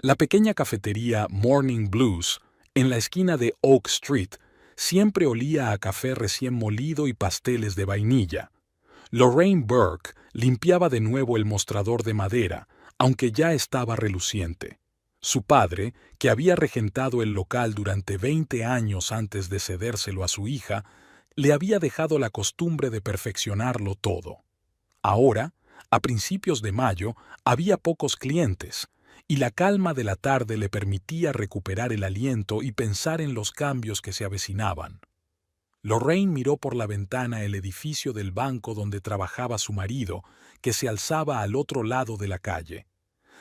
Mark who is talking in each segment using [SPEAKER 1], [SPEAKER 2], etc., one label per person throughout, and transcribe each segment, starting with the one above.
[SPEAKER 1] La pequeña cafetería Morning Blues, en la esquina de Oak Street, siempre olía a café recién molido y pasteles de vainilla. Lorraine Burke limpiaba de nuevo el mostrador de madera, aunque ya estaba reluciente. Su padre, que había regentado el local durante 20 años antes de cedérselo a su hija, le había dejado la costumbre de perfeccionarlo todo. Ahora, a principios de mayo, había pocos clientes, y la calma de la tarde le permitía recuperar el aliento y pensar en los cambios que se avecinaban. Lorraine miró por la ventana el edificio del banco donde trabajaba su marido, que se alzaba al otro lado de la calle.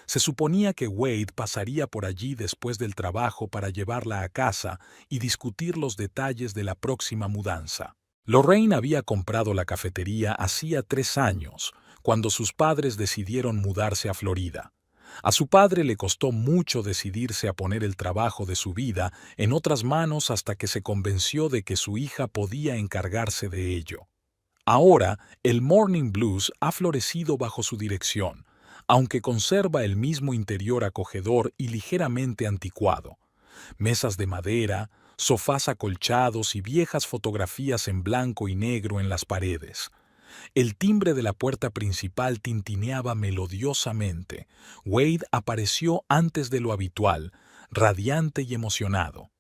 [SPEAKER 1] Se suponía que Wade pasaría por allí después del trabajo para llevarla a casa y discutir los detalles de la próxima mudanza. Lorraine había comprado la cafetería hacía 3 años, cuando sus padres decidieron mudarse a Florida. A su padre le costó mucho decidirse a poner el trabajo de su vida en otras manos hasta que se convenció de que su hija podía encargarse de ello. Ahora, el Morning Blues ha florecido bajo su dirección, aunque conserva el mismo interior acogedor y ligeramente anticuado. Mesas de madera, sofás acolchados y viejas fotografías en blanco y negro en las paredes. El timbre de la puerta principal tintineaba melodiosamente. Wade apareció antes de lo habitual, radiante y emocionado.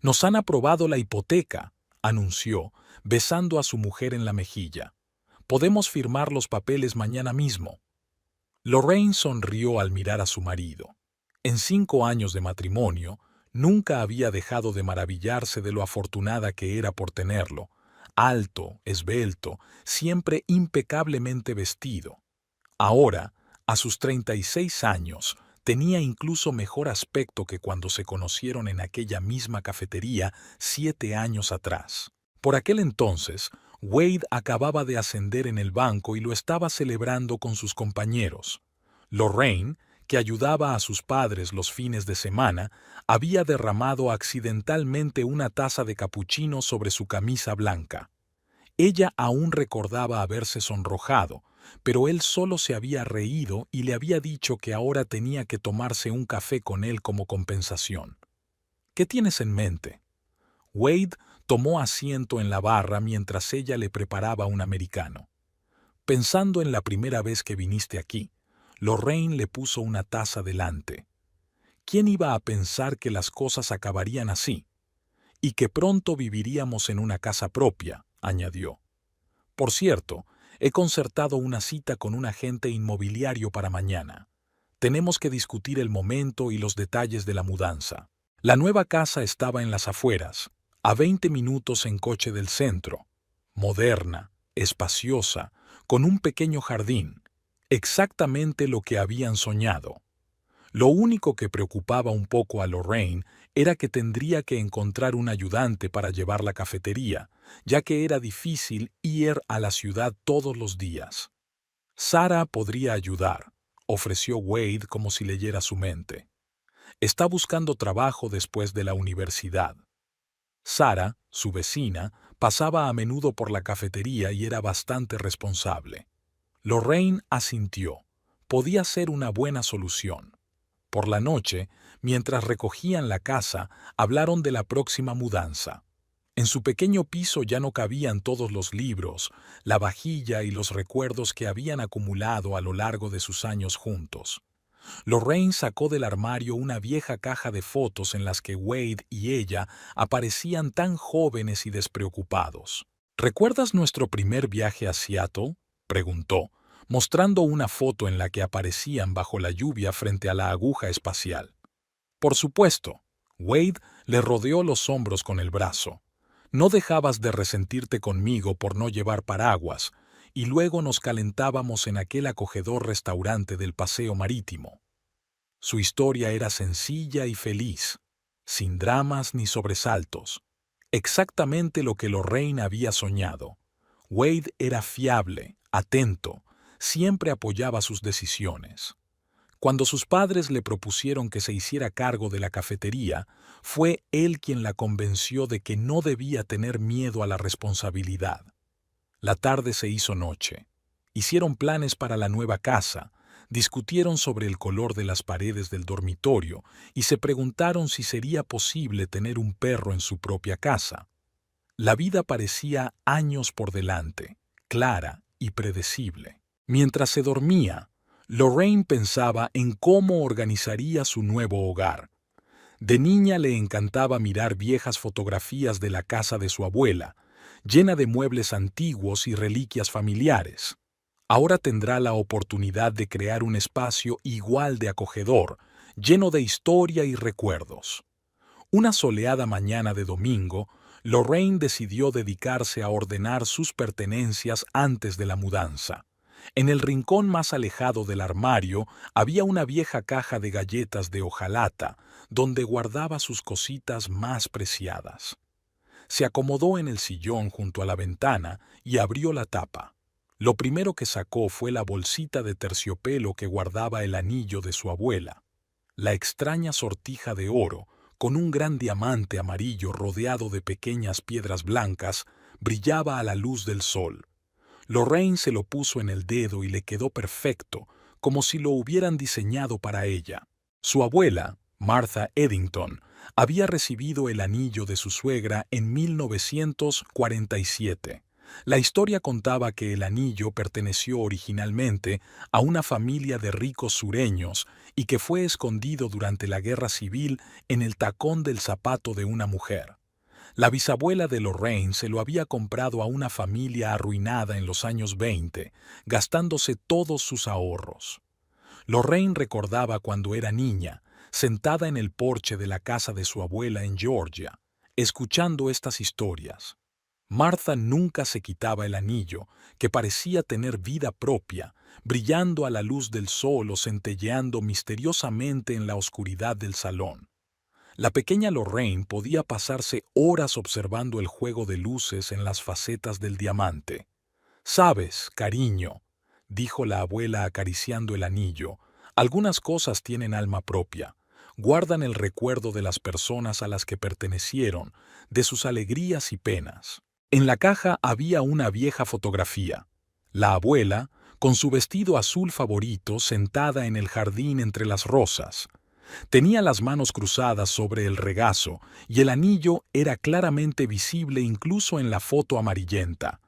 [SPEAKER 1] «Nos han aprobado la hipoteca», anunció, besando a su mujer en la mejilla. «Podemos firmar los papeles mañana mismo». Lorraine sonrió al mirar a su marido. En 5 años de matrimonio, nunca había dejado de maravillarse de lo afortunada que era por tenerlo. Alto, esbelto, siempre impecablemente vestido. Ahora, a sus 36 años, tenía incluso mejor aspecto que cuando se conocieron en aquella misma cafetería 7 años atrás. Por aquel entonces, Wade acababa de ascender en el banco y lo estaba celebrando con sus compañeros. Lorraine, que ayudaba a sus padres los fines de semana, había derramado accidentalmente una taza de capuchino sobre su camisa blanca. Ella aún recordaba haberse sonrojado, pero él solo se había reído y le había dicho que ahora tenía que tomarse un café con él como compensación. «¿Qué tienes en mente?» Wade tomó asiento en la barra mientras ella le preparaba un americano. «Pensando en la primera vez que viniste aquí», Lorraine le puso una taza delante. «¿Quién iba a pensar que las cosas acabarían así? Y que pronto viviríamos en una casa propia», añadió. «Por cierto, he concertado una cita con un agente inmobiliario para mañana. Tenemos que discutir el momento y los detalles de la mudanza». La nueva casa estaba en las afueras, a 20 minutos en coche del centro. Moderna, espaciosa, con un pequeño jardín. Exactamente lo que habían soñado. Lo único que preocupaba un poco a Lorraine era que tendría que encontrar un ayudante para llevar la cafetería, ya que era difícil ir a la ciudad todos los días. «Sarah podría ayudar», ofreció Wade como si leyera su mente. «Está buscando trabajo después de la universidad». Sarah, su vecina, pasaba a menudo por la cafetería y era bastante responsable. Lorraine asintió. Podía ser una buena solución. Por la noche, mientras recogían la casa, hablaron de la próxima mudanza. En su pequeño piso ya no cabían todos los libros, la vajilla y los recuerdos que habían acumulado a lo largo de sus años juntos. Lorraine sacó del armario una vieja caja de fotos en las que Wade y ella aparecían tan jóvenes y despreocupados. «¿Recuerdas nuestro primer viaje a Seattle?», preguntó, mostrando una foto en la que aparecían bajo la lluvia frente a la aguja espacial. «Por supuesto». Wade le rodeó los hombros con el brazo. «No dejabas de resentirte conmigo por no llevar paraguas, y luego nos calentábamos en aquel acogedor restaurante del paseo marítimo». Su historia era sencilla y feliz, sin dramas ni sobresaltos. Exactamente lo que Lorraine había soñado. Wade era fiable, atento, siempre apoyaba sus decisiones. Cuando sus padres le propusieron que se hiciera cargo de la cafetería, fue él quien la convenció de que no debía tener miedo a la responsabilidad. La tarde se hizo noche. Hicieron planes para la nueva casa, Discutieron sobre el color de las paredes del dormitorio y se preguntaron si sería posible tener un perro en su propia casa. La vida parecía años por delante, clara y predecible. Mientras se dormía, Lorraine pensaba en cómo organizaría su nuevo hogar. De niña le encantaba mirar viejas fotografías de la casa de su abuela, llena de muebles antiguos y reliquias familiares. Ahora tendrá la oportunidad de crear un espacio igual de acogedor, lleno de historia y recuerdos. Una soleada mañana de domingo, Lorraine decidió dedicarse a ordenar sus pertenencias antes de la mudanza. En el rincón más alejado del armario había una vieja caja de galletas de hojalata, donde guardaba sus cositas más preciadas. Se acomodó en el sillón junto a la ventana y abrió la tapa. Lo primero que sacó fue la bolsita de terciopelo que guardaba el anillo de su abuela. La extraña sortija de oro, con un gran diamante amarillo rodeado de pequeñas piedras blancas, brillaba a la luz del sol. Lorraine se lo puso en el dedo y le quedó perfecto, como si lo hubieran diseñado para ella. Su abuela, Martha Eddington, había recibido el anillo de su suegra en 1947. La historia contaba que el anillo perteneció originalmente a una familia de ricos sureños y que fue escondido durante la guerra civil en el tacón del zapato de una mujer. La bisabuela de Lorraine se lo había comprado a una familia arruinada en los años 20, gastándose todos sus ahorros. Lorraine recordaba cuando era niña, sentada en el porche de la casa de su abuela en Georgia, escuchando estas historias. Martha nunca se quitaba el anillo, que parecía tener vida propia, brillando a la luz del sol o centelleando misteriosamente en la oscuridad del salón. La pequeña Lorraine podía pasarse horas observando el juego de luces en las facetas del diamante. «Sabes, cariño», dijo la abuela acariciando el anillo, «algunas cosas tienen alma propia. Guardan el recuerdo de las personas a las que pertenecieron, de sus alegrías y penas». En la caja había una vieja fotografía. La abuela, con su vestido azul favorito, sentada en el jardín entre las rosas. Tenía las manos cruzadas sobre el regazo y el anillo era claramente visible incluso en la foto amarillenta.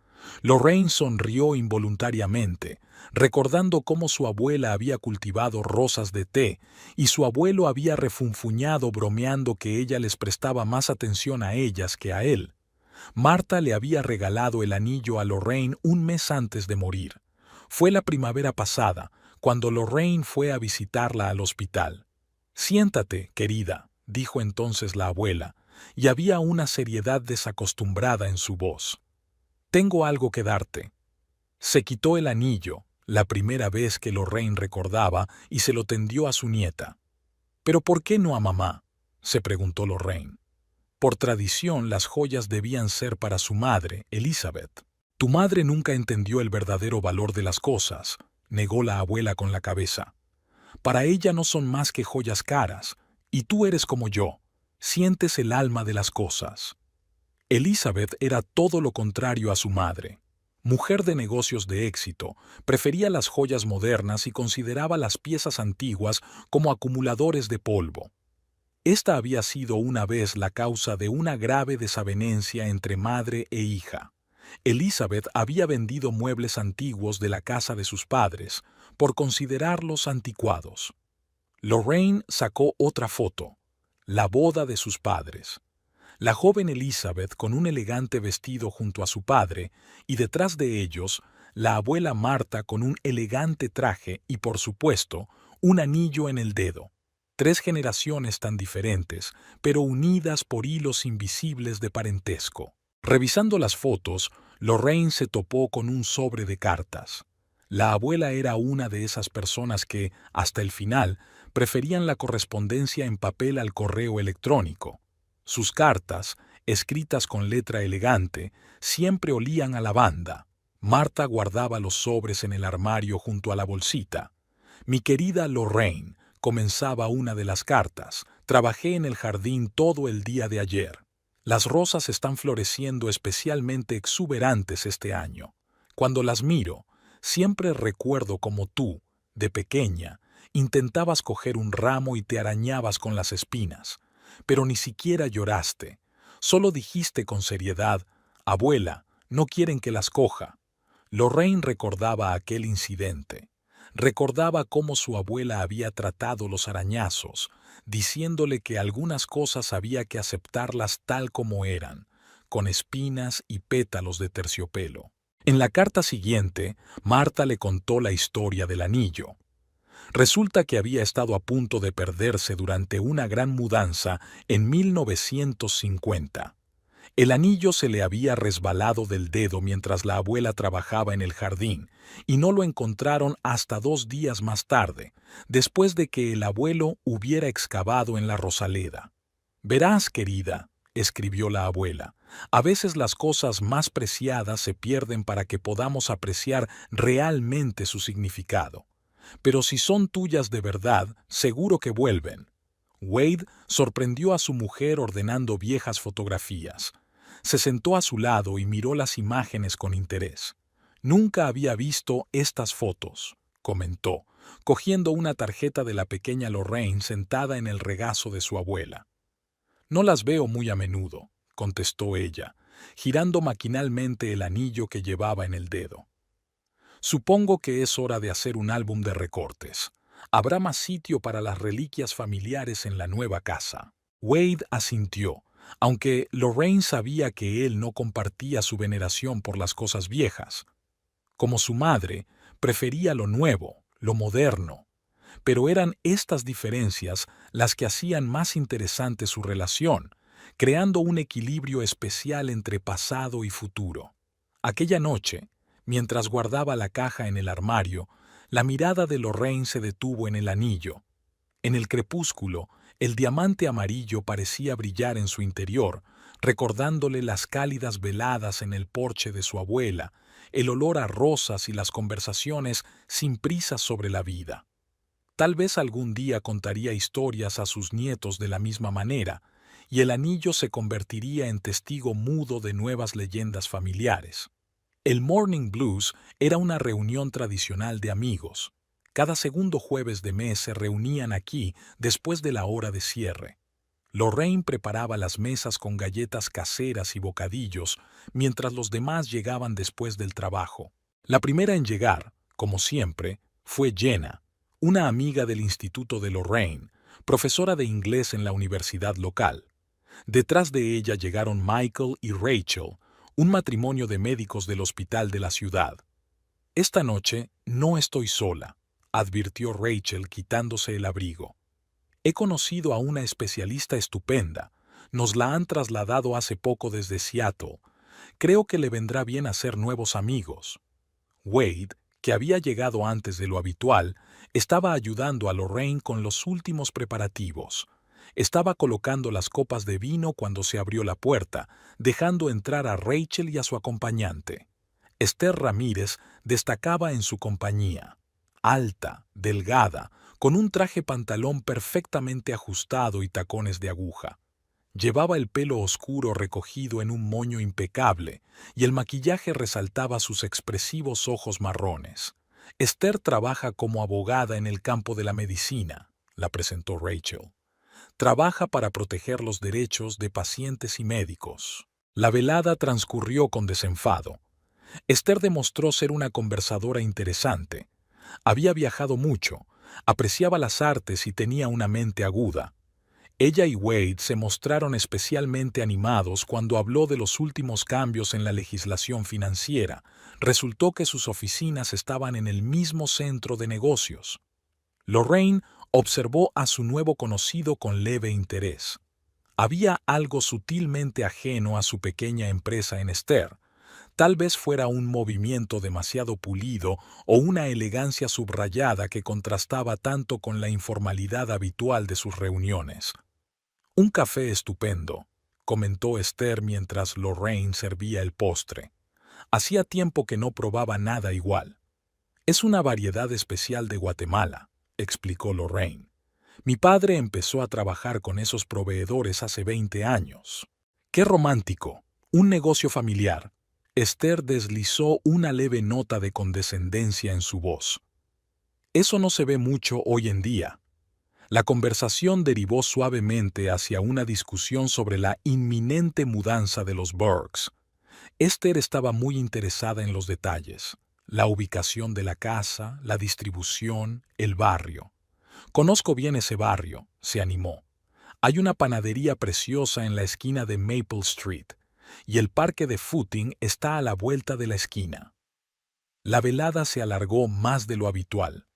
[SPEAKER 1] Lorraine sonrió involuntariamente, recordando cómo su abuela había cultivado rosas de té y su abuelo había refunfuñado bromeando que ella les prestaba más atención a ellas que a él. Martha le había regalado el anillo a Lorraine un mes antes de morir. Fue la primavera pasada, cuando Lorraine fue a visitarla al hospital. «Siéntate, querida», dijo entonces la abuela, y había una seriedad desacostumbrada en su voz. «Tengo algo que darte». Se quitó el anillo, la primera vez que Lorraine recordaba, y se lo tendió a su nieta. «¿Pero por qué no a mamá?», se preguntó Lorraine. Por tradición, las joyas debían ser para su madre, Elizabeth. «Tu madre nunca entendió el verdadero valor de las cosas», negó la abuela con la cabeza. «Para ella no son más que joyas caras, y tú eres como yo, sientes el alma de las cosas». Elizabeth era todo lo contrario a su madre. Mujer de negocios de éxito, prefería las joyas modernas y consideraba las piezas antiguas como acumuladores de polvo. Esta había sido una vez la causa de una grave desavenencia entre madre e hija. Elizabeth había vendido muebles antiguos de la casa de sus padres, por considerarlos anticuados. Lorraine sacó otra foto, la boda de sus padres. La joven Elizabeth con un elegante vestido junto a su padre, y detrás de ellos, la abuela Martha con un elegante traje y, por supuesto, un anillo en el dedo. 3 generaciones tan diferentes, pero unidas por hilos invisibles de parentesco. Revisando las fotos, Lorraine se topó con un sobre de cartas. La abuela era una de esas personas que, hasta el final, preferían la correspondencia en papel al correo electrónico. Sus cartas, escritas con letra elegante, siempre olían a lavanda. Martha guardaba los sobres en el armario junto a la bolsita. «Mi querida Lorraine», comenzaba una de las cartas, «trabajé en el jardín todo el día de ayer. Las rosas están floreciendo especialmente exuberantes este año. Cuando las miro, siempre recuerdo cómo tú, De pequeña, intentabas coger un ramo y te arañabas con las espinas, pero ni siquiera lloraste. Solo dijiste con seriedad, «Abuela, no quieren que las coja». Lorraine recordaba aquel incidente. Recordaba cómo su abuela había tratado los arañazos, diciéndole que algunas cosas había que aceptarlas tal como eran, con espinas y pétalos de terciopelo. En la carta siguiente, Marta le contó la historia del anillo. Resulta que había estado a punto de perderse durante una gran mudanza en 1950. El anillo se le había resbalado del dedo mientras la abuela trabajaba en el jardín, y no lo encontraron hasta 2 días más tarde, después de que el abuelo hubiera excavado en la Rosaleda. «Verás, querida», escribió la abuela, «a veces las cosas más preciadas se pierden para que podamos apreciar realmente su significado. Pero si son tuyas de verdad, seguro que vuelven». Wade sorprendió a su mujer ordenando viejas fotografías. Se sentó a su lado y miró las imágenes con interés. «Nunca había visto estas fotos», comentó, cogiendo una tarjeta de la pequeña Lorraine sentada en el regazo de su abuela. «No las veo muy a menudo», contestó ella, girando maquinalmente el anillo que llevaba en el dedo. «Supongo que es hora de hacer un álbum de recortes. Habrá más sitio para las reliquias familiares en la nueva casa». Wade asintió, aunque Lorraine sabía que él no compartía su veneración por las cosas viejas. Como su madre, prefería lo nuevo, lo moderno. Pero eran estas diferencias las que hacían más interesante su relación, creando un equilibrio especial entre pasado y futuro. Aquella noche, mientras guardaba la caja en el armario, la mirada de Lorraine se detuvo en el anillo. En el crepúsculo, el diamante amarillo parecía brillar en su interior, recordándole las cálidas veladas en el porche de su abuela, el olor a rosas y las conversaciones sin prisa sobre la vida. Tal vez algún día contaría historias a sus nietos de la misma manera, y el anillo se convertiría en testigo mudo de nuevas leyendas familiares. El Morning Blues era una reunión tradicional de amigos. Cada segundo jueves de mes se reunían aquí después de la hora de cierre. Lorraine preparaba las mesas con galletas caseras y bocadillos, mientras los demás llegaban después del trabajo. La primera en llegar, como siempre, fue Jenna, una amiga del instituto de Lorraine, profesora de inglés en la universidad local. Detrás de ella llegaron Michael y Rachel, un matrimonio de médicos del hospital de la ciudad. «Esta noche no estoy sola», advirtió Rachel quitándose el abrigo. «He conocido a una especialista estupenda. Nos la han trasladado hace poco desde Seattle. Creo que le vendrá bien hacer nuevos amigos». Wade, que había llegado antes de lo habitual, estaba ayudando a Lorraine con los últimos preparativos. Estaba colocando las copas de vino cuando se abrió la puerta, dejando entrar a Rachel y a su acompañante. Esther Ramírez destacaba en su compañía. Alta, delgada, con un traje pantalón perfectamente ajustado y tacones de aguja. Llevaba el pelo oscuro recogido en un moño impecable, y el maquillaje resaltaba sus expresivos ojos marrones. «Esther trabaja como abogada en el campo de la medicina», la presentó Rachel. «Trabaja para proteger los derechos de pacientes y médicos». La velada transcurrió con desenfado. Esther demostró ser una conversadora interesante. Había viajado mucho, apreciaba las artes y tenía una mente aguda. Ella y Wade se mostraron especialmente animados cuando habló de los últimos cambios en la legislación financiera. Resultó que sus oficinas estaban en el mismo centro de negocios. Lorraine observó a su nuevo conocido con leve interés. Había algo sutilmente ajeno a su pequeña empresa en Esther. Tal vez fuera un movimiento demasiado pulido o una elegancia subrayada que contrastaba tanto con la informalidad habitual de sus reuniones. «Un café estupendo», comentó Esther mientras Lorraine servía el postre. Hacía tiempo que no probaba nada igual. «Es una variedad especial de Guatemala», explicó Lorraine. «Mi padre empezó a trabajar con esos proveedores hace 20 años. ¡Qué romántico! Un negocio familiar». Esther deslizó una leve nota de condescendencia en su voz. Eso no se ve mucho hoy en día. La conversación derivó suavemente hacia una discusión sobre la inminente mudanza de los Burks. Esther estaba muy interesada en los detalles, la ubicación de la casa, la distribución, el barrio. Conozco bien ese barrio, se animó. Hay una panadería preciosa en la esquina de Maple Street, y el parque de footing está a la vuelta de la esquina. La velada se alargó más de lo habitual.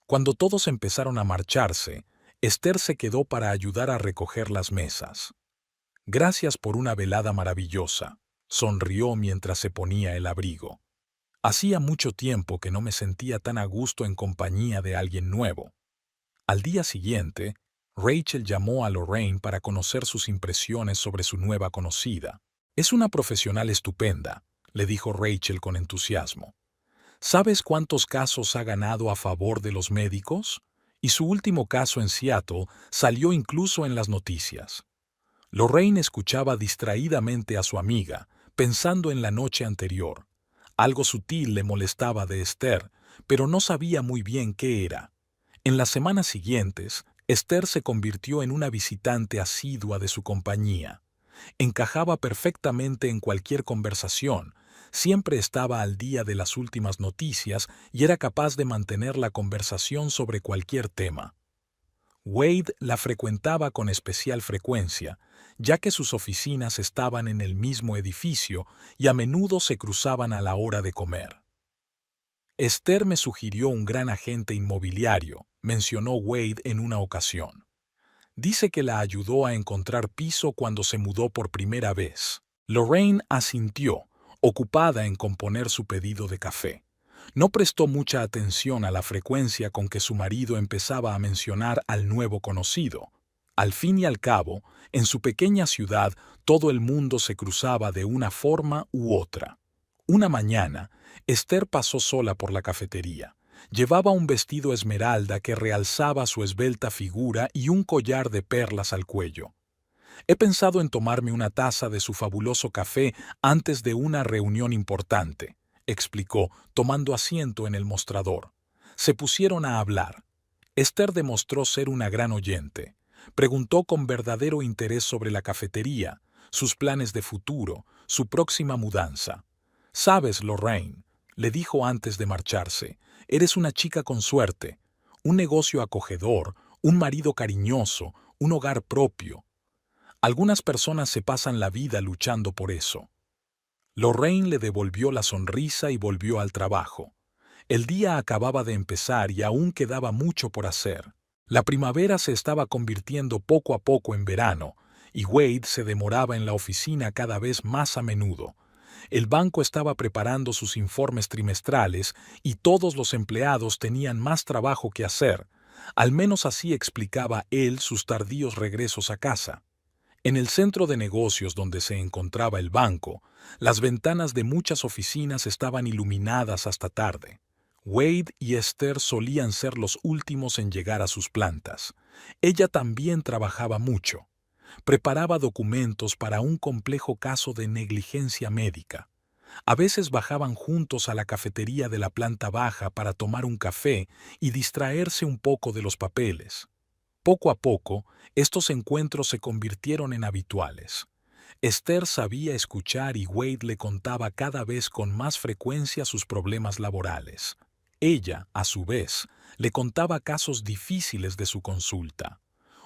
[SPEAKER 1] Cuando todos empezaron a marcharse, Esther se quedó para ayudar a recoger las mesas. Gracias por una velada maravillosa, sonrió mientras se ponía el abrigo. Hacía mucho tiempo que no me sentía tan a gusto en compañía de alguien nuevo. Al día siguiente, Rachel llamó a Lorraine para conocer sus impresiones sobre su nueva conocida. Es una profesional estupenda, le dijo Rachel con entusiasmo. ¿Sabes cuántos casos ha ganado a favor de los médicos? Y su último caso en Seattle salió incluso en las noticias. Lorraine escuchaba distraídamente a su amiga, pensando en la noche anterior. Algo sutil le molestaba de Esther, pero no sabía muy bien qué era. En las semanas siguientes, Esther se convirtió en una visitante asidua de su compañía. Encajaba perfectamente en cualquier conversación, siempre estaba al día de las últimas noticias y era capaz de mantener la conversación sobre cualquier tema. Wade la frecuentaba con especial frecuencia, ya que sus oficinas estaban en el mismo edificio y a menudo se cruzaban a la hora de comer. Esther me sugirió un gran agente inmobiliario, mencionó Wade en una ocasión. Dice que la ayudó a encontrar piso cuando se mudó por primera vez. Lorraine asintió, ocupada en componer su pedido de café. No prestó mucha atención a la frecuencia con que su marido empezaba a mencionar al nuevo conocido. Al fin y al cabo, en su pequeña ciudad todo el mundo se cruzaba de una forma u otra. Una mañana, Esther pasó sola por la cafetería. Llevaba un vestido esmeralda que realzaba su esbelta figura y un collar de perlas al cuello. He pensado en tomarme una taza de su fabuloso café antes de una reunión importante, explicó, tomando asiento en el mostrador. Se pusieron a hablar. Esther demostró ser una gran oyente. Preguntó con verdadero interés sobre la cafetería, sus planes de futuro, su próxima mudanza. «Sabes, Lorraine», le dijo antes de marcharse, «eres una chica con suerte, un negocio acogedor, un marido cariñoso, un hogar propio. Algunas personas se pasan la vida luchando por eso». Lorraine le devolvió la sonrisa y volvió al trabajo. El día acababa de empezar y aún quedaba mucho por hacer. La primavera se estaba convirtiendo poco a poco en verano, y Wade se demoraba en la oficina cada vez más a menudo. El banco estaba preparando sus informes trimestrales y todos los empleados tenían más trabajo que hacer. Al menos así explicaba él sus tardíos regresos a casa. En el centro de negocios donde se encontraba el banco, las ventanas de muchas oficinas estaban iluminadas hasta tarde. Wade y Esther solían ser los últimos en llegar a sus plantas. Ella también trabajaba mucho. Preparaba documentos para un complejo caso de negligencia médica. A veces bajaban juntos a la cafetería de la planta baja para tomar un café y distraerse un poco de los papeles. Poco a poco, estos encuentros se convirtieron en habituales. Esther sabía escuchar y Wade le contaba cada vez con más frecuencia sus problemas laborales. Ella, a su vez, le contaba casos difíciles de su consulta.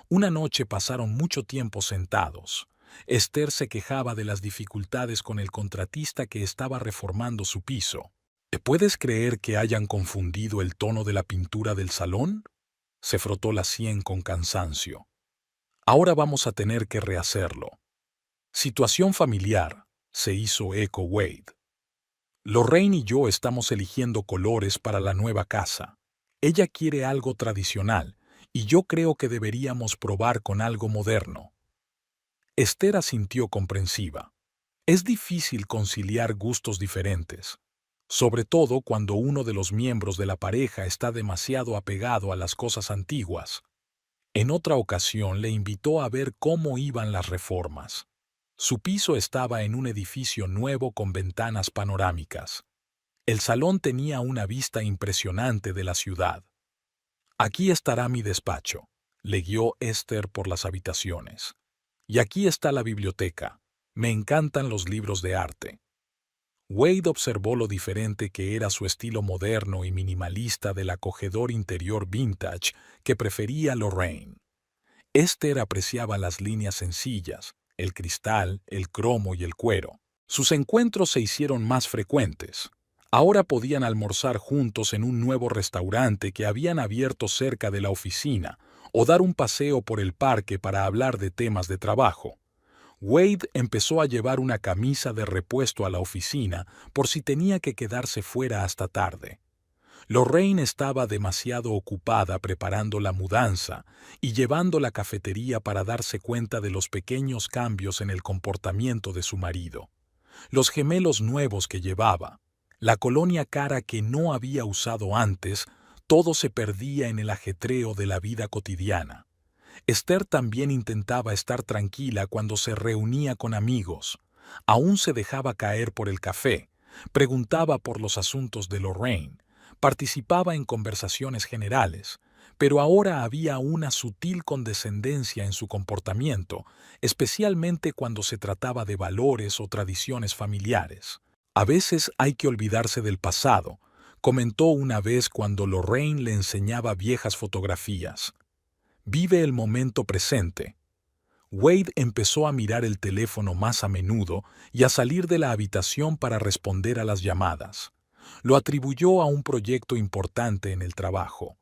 [SPEAKER 1] Una noche pasaron mucho tiempo sentados. Esther se quejaba de las dificultades con el contratista que estaba reformando su piso. ¿Te puedes creer que hayan confundido el tono de la pintura del salón? Se frotó la sien con cansancio. Ahora vamos a tener que rehacerlo. Situación familiar, se hizo eco Wade. Lorraine y yo estamos eligiendo colores para la nueva casa. Ella quiere algo tradicional, y yo creo que deberíamos probar con algo moderno. Esther asintió comprensiva. Es difícil conciliar gustos diferentes, sobre todo cuando uno de los miembros de la pareja está demasiado apegado a las cosas antiguas. En otra ocasión le invitó a ver cómo iban las reformas. Su piso estaba en un edificio nuevo con ventanas panorámicas. El salón tenía una vista impresionante de la ciudad. Aquí estará mi despacho, le guió Esther por las habitaciones. Y aquí está la biblioteca. Me encantan los libros de arte. Wade observó lo diferente que era su estilo moderno y minimalista del acogedor interior vintage que prefería Lorraine. Esther apreciaba las líneas sencillas, el cristal, el cromo y el cuero. Sus encuentros se hicieron más frecuentes. Ahora podían almorzar juntos en un nuevo restaurante que habían abierto cerca de la oficina o dar un paseo por el parque para hablar de temas de trabajo. Wade empezó a llevar una camisa de repuesto a la oficina por si tenía que quedarse fuera hasta tarde. Lorraine estaba demasiado ocupada preparando la mudanza y llevando la cafetería para darse cuenta de los pequeños cambios en el comportamiento de su marido. Los gemelos nuevos que llevaba, la colonia cara que no había usado antes, todo se perdía en el ajetreo de la vida cotidiana. Esther también intentaba estar tranquila cuando se reunía con amigos. Aún se dejaba caer por el café, preguntaba por los asuntos de Lorraine, participaba en conversaciones generales, pero ahora había una sutil condescendencia en su comportamiento, especialmente cuando se trataba de valores o tradiciones familiares. A veces hay que olvidarse del pasado, comentó una vez cuando Lorraine le enseñaba viejas fotografías. Vive el momento presente. Wade empezó a mirar el teléfono más a menudo y a salir de la habitación para responder a las llamadas. Lo atribuyó a un proyecto importante en el trabajo.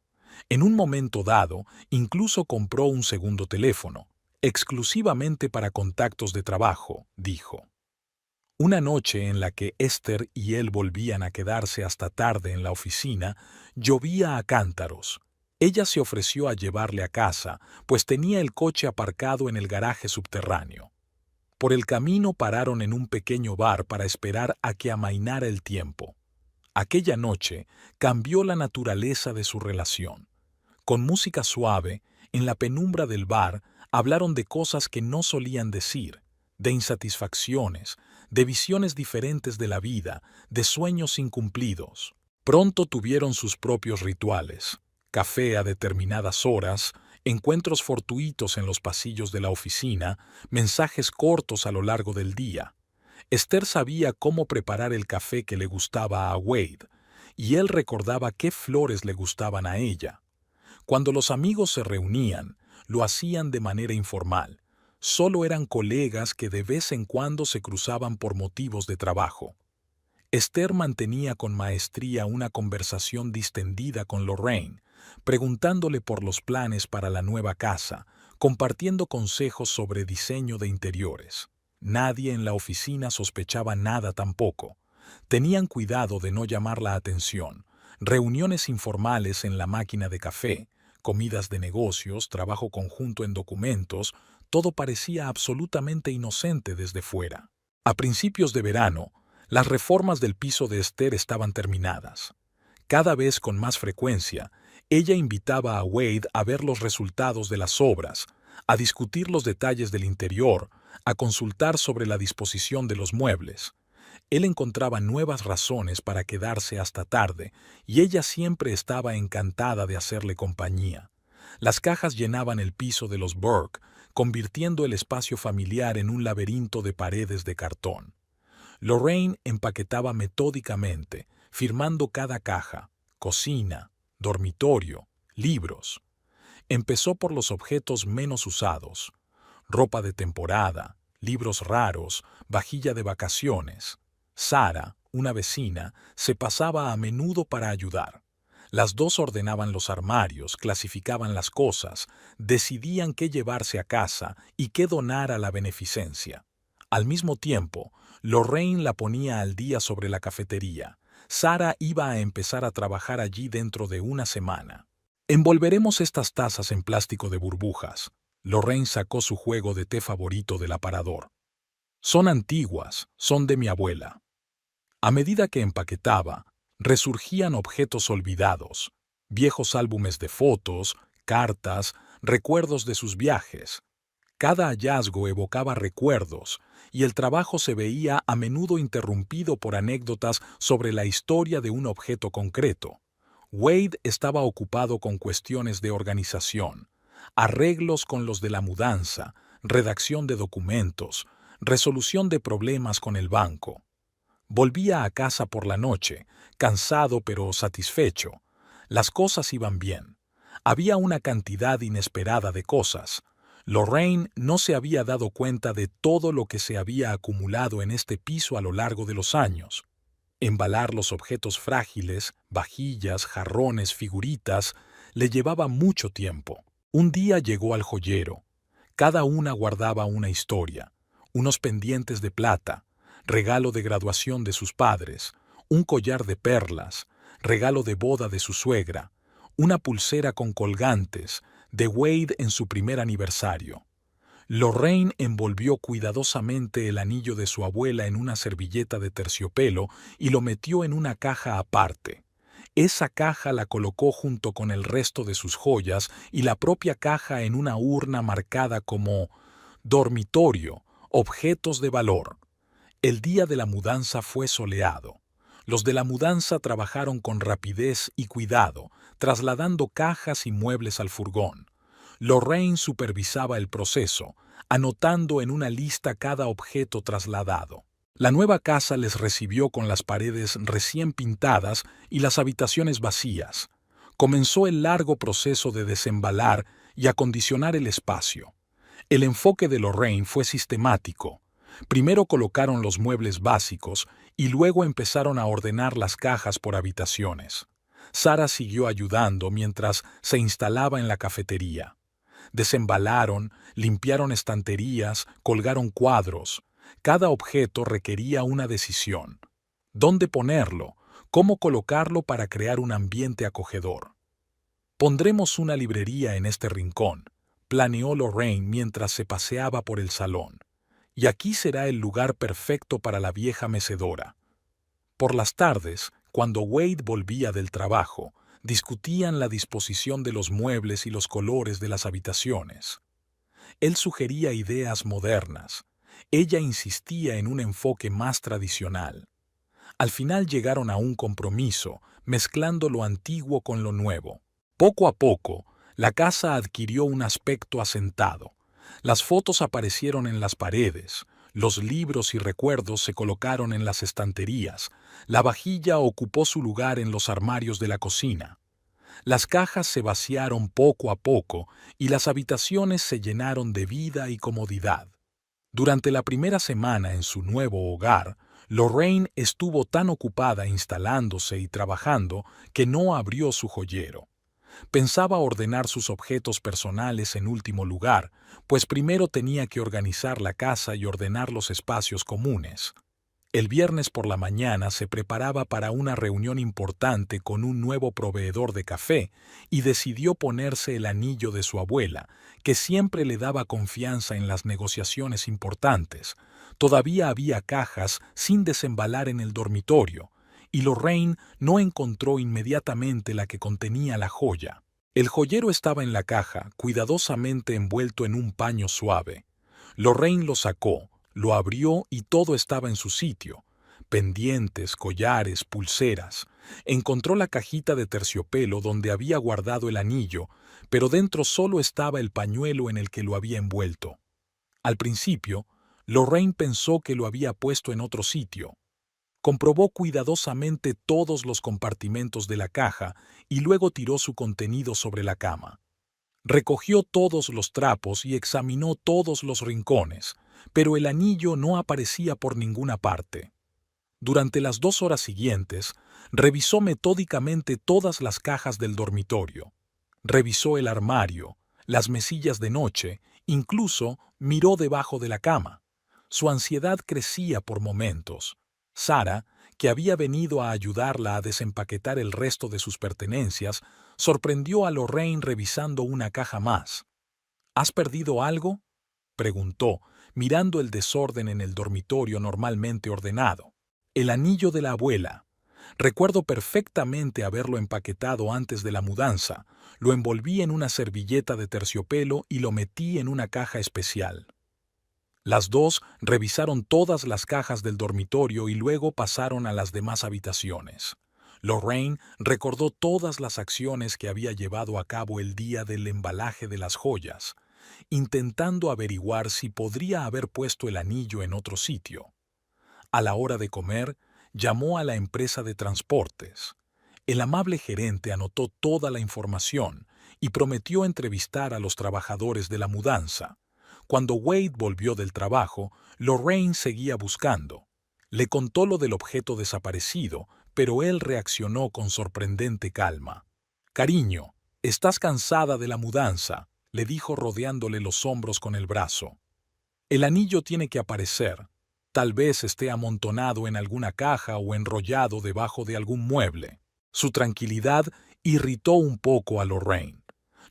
[SPEAKER 1] En un momento dado, incluso compró un segundo teléfono, exclusivamente para contactos de trabajo, dijo. Una noche en la que Esther y él volvían a quedarse hasta tarde en la oficina, llovía a cántaros. Ella se ofreció a llevarle a casa, pues tenía el coche aparcado en el garaje subterráneo. Por el camino pararon en un pequeño bar para esperar a que amainara el tiempo. Aquella noche cambió la naturaleza de su relación. Con música suave, en la penumbra del bar, hablaron de cosas que no solían decir, de insatisfacciones, de visiones diferentes de la vida, de sueños incumplidos. Pronto tuvieron sus propios rituales. Café a determinadas horas, encuentros fortuitos en los pasillos de la oficina, mensajes cortos a lo largo del día. Esther sabía cómo preparar el café que le gustaba a Wade, y él recordaba qué flores le gustaban a ella. Cuando los amigos se reunían, lo hacían de manera informal. Solo eran colegas que de vez en cuando se cruzaban por motivos de trabajo. Esther mantenía con maestría una conversación distendida con Lorraine, preguntándole por los planes para la nueva casa, compartiendo consejos sobre diseño de interiores. Nadie en la oficina sospechaba nada tampoco. Tenían cuidado de no llamar la atención. Reuniones informales en la máquina de café, comidas de negocios, trabajo conjunto en documentos, todo parecía absolutamente inocente desde fuera. A principios de verano, las reformas del piso de Esther estaban terminadas. Cada vez con más frecuencia, ella invitaba a Wade a ver los resultados de las obras, a discutir los detalles del interior, a consultar sobre la disposición de los muebles. Él encontraba nuevas razones para quedarse hasta tarde, y ella siempre estaba encantada de hacerle compañía. Las cajas llenaban el piso de los Burke, convirtiendo el espacio familiar en un laberinto de paredes de cartón. Lorraine empaquetaba metódicamente, firmando cada caja: cocina, dormitorio, libros. Empezó por los objetos menos usados: ropa de temporada, libros raros, vajilla de vacaciones. Sara, una vecina, se pasaba a menudo para ayudar. Las dos ordenaban los armarios, clasificaban las cosas, decidían qué llevarse a casa y qué donar a la beneficencia. Al mismo tiempo, Lorraine la ponía al día sobre la cafetería. Sara iba a empezar a trabajar allí dentro de una semana. Envolveremos estas tazas en plástico de burbujas. Lorraine sacó su juego de té favorito del aparador. Son antiguas, son de mi abuela. A medida que empaquetaba, resurgían objetos olvidados, viejos álbumes de fotos, cartas, recuerdos de sus viajes. Cada hallazgo evocaba recuerdos, y el trabajo se veía a menudo interrumpido por anécdotas sobre la historia de un objeto concreto. Wade estaba ocupado con cuestiones de organización, arreglos con los de la mudanza, redacción de documentos, resolución de problemas con el banco. Volvía a casa por la noche, cansado pero satisfecho. Las cosas iban bien. Había una cantidad inesperada de cosas. Lorraine no se había dado cuenta de todo lo que se había acumulado en este piso a lo largo de los años. Embalar los objetos frágiles, vajillas, jarrones, figuritas, le llevaba mucho tiempo. Un día llegó al joyero. Cada una guardaba una historia, unos pendientes de plata, regalo de graduación de sus padres, un collar de perlas, regalo de boda de su suegra, una pulsera con colgantes, de Wade en su primer aniversario. Lorraine envolvió cuidadosamente el anillo de su abuela en una servilleta de terciopelo y lo metió en una caja aparte. Esa caja la colocó junto con el resto de sus joyas y la propia caja en una urna marcada como dormitorio, objetos de valor. El día de la mudanza fue soleado. Los de la mudanza trabajaron con rapidez y cuidado, trasladando cajas y muebles al furgón. Lorraine supervisaba el proceso, anotando en una lista cada objeto trasladado. La nueva casa les recibió con las paredes recién pintadas y las habitaciones vacías. Comenzó el largo proceso de desembalar y acondicionar el espacio. El enfoque de Lorraine fue sistemático. Primero colocaron los muebles básicos y luego empezaron a ordenar las cajas por habitaciones. Sara siguió ayudando mientras se instalaba en la cafetería. Desembalaron, limpiaron estanterías, colgaron cuadros. Cada objeto requería una decisión. ¿Dónde ponerlo? ¿Cómo colocarlo para crear un ambiente acogedor? Pondremos una librería en este rincón, planeó Lorraine mientras se paseaba por el salón. Y aquí será el lugar perfecto para la vieja mecedora. Por las tardes, cuando Wade volvía del trabajo, discutían la disposición de los muebles y los colores de las habitaciones. Él sugería ideas modernas. Ella insistía en un enfoque más tradicional. Al final llegaron a un compromiso, mezclando lo antiguo con lo nuevo. Poco a poco, la casa adquirió un aspecto asentado. Las fotos aparecieron en las paredes, los libros y recuerdos se colocaron en las estanterías, la vajilla ocupó su lugar en los armarios de la cocina. Las cajas se vaciaron poco a poco y las habitaciones se llenaron de vida y comodidad. Durante la primera semana en su nuevo hogar, Lorraine estuvo tan ocupada instalándose y trabajando que no abrió su joyero. Pensaba ordenar sus objetos personales en último lugar, pues primero tenía que organizar la casa y ordenar los espacios comunes. El viernes por la mañana se preparaba para una reunión importante con un nuevo proveedor de café y decidió ponerse el anillo de su abuela, que siempre le daba confianza en las negociaciones importantes. Todavía había cajas sin desembalar en el dormitorio, y Lorraine no encontró inmediatamente la que contenía la joya. El joyero estaba en la caja, cuidadosamente envuelto en un paño suave. Lorraine lo sacó, lo abrió y todo estaba en su sitio. Pendientes, collares, pulseras. Encontró la cajita de terciopelo donde había guardado el anillo, pero dentro solo estaba el pañuelo en el que lo había envuelto. Al principio, Lorraine pensó que lo había puesto en otro sitio. Comprobó cuidadosamente todos los compartimentos de la caja y luego tiró su contenido sobre la cama. Recogió todos los trapos y examinó todos los rincones, pero el anillo no aparecía por ninguna parte. Durante las 2 horas siguientes, revisó metódicamente todas las cajas del dormitorio. Revisó el armario, las mesillas de noche, incluso miró debajo de la cama. Su ansiedad crecía por momentos. Sara, que había venido a ayudarla a desempaquetar el resto de sus pertenencias, sorprendió a Lorraine revisando una caja más. ¿Has perdido algo?, preguntó, mirando el desorden en el dormitorio normalmente ordenado. El anillo de la abuela. Recuerdo perfectamente haberlo empaquetado antes de la mudanza. Lo envolví en una servilleta de terciopelo y lo metí en una caja especial. Las dos revisaron todas las cajas del dormitorio y luego pasaron a las demás habitaciones. Lorraine recordó todas las acciones que había llevado a cabo el día del embalaje de las joyas, intentando averiguar si podría haber puesto el anillo en otro sitio. A la hora de comer, llamó a la empresa de transportes. El amable gerente anotó toda la información y prometió entrevistar a los trabajadores de la mudanza. Cuando Wade volvió del trabajo, Lorraine seguía buscando. Le contó lo del objeto desaparecido, pero él reaccionó con sorprendente calma. «Cariño, estás cansada de la mudanza», le dijo rodeándole los hombros con el brazo. «El anillo tiene que aparecer. Tal vez esté amontonado en alguna caja o enrollado debajo de algún mueble». Su tranquilidad irritó un poco a Lorraine.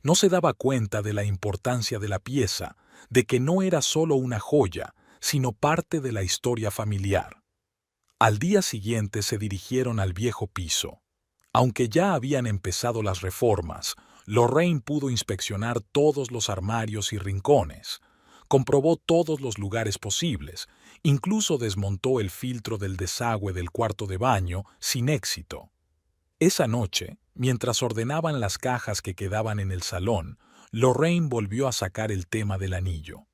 [SPEAKER 1] No se daba cuenta de la importancia de la pieza, de que no era solo una joya, sino parte de la historia familiar. Al día siguiente se dirigieron al viejo piso. Aunque ya habían empezado las reformas, Lorraine pudo inspeccionar todos los armarios y rincones. Comprobó todos los lugares posibles, incluso desmontó el filtro del desagüe del cuarto de baño sin éxito. Esa noche, mientras ordenaban las cajas que quedaban en el salón, Lorraine volvió a sacar el tema del anillo.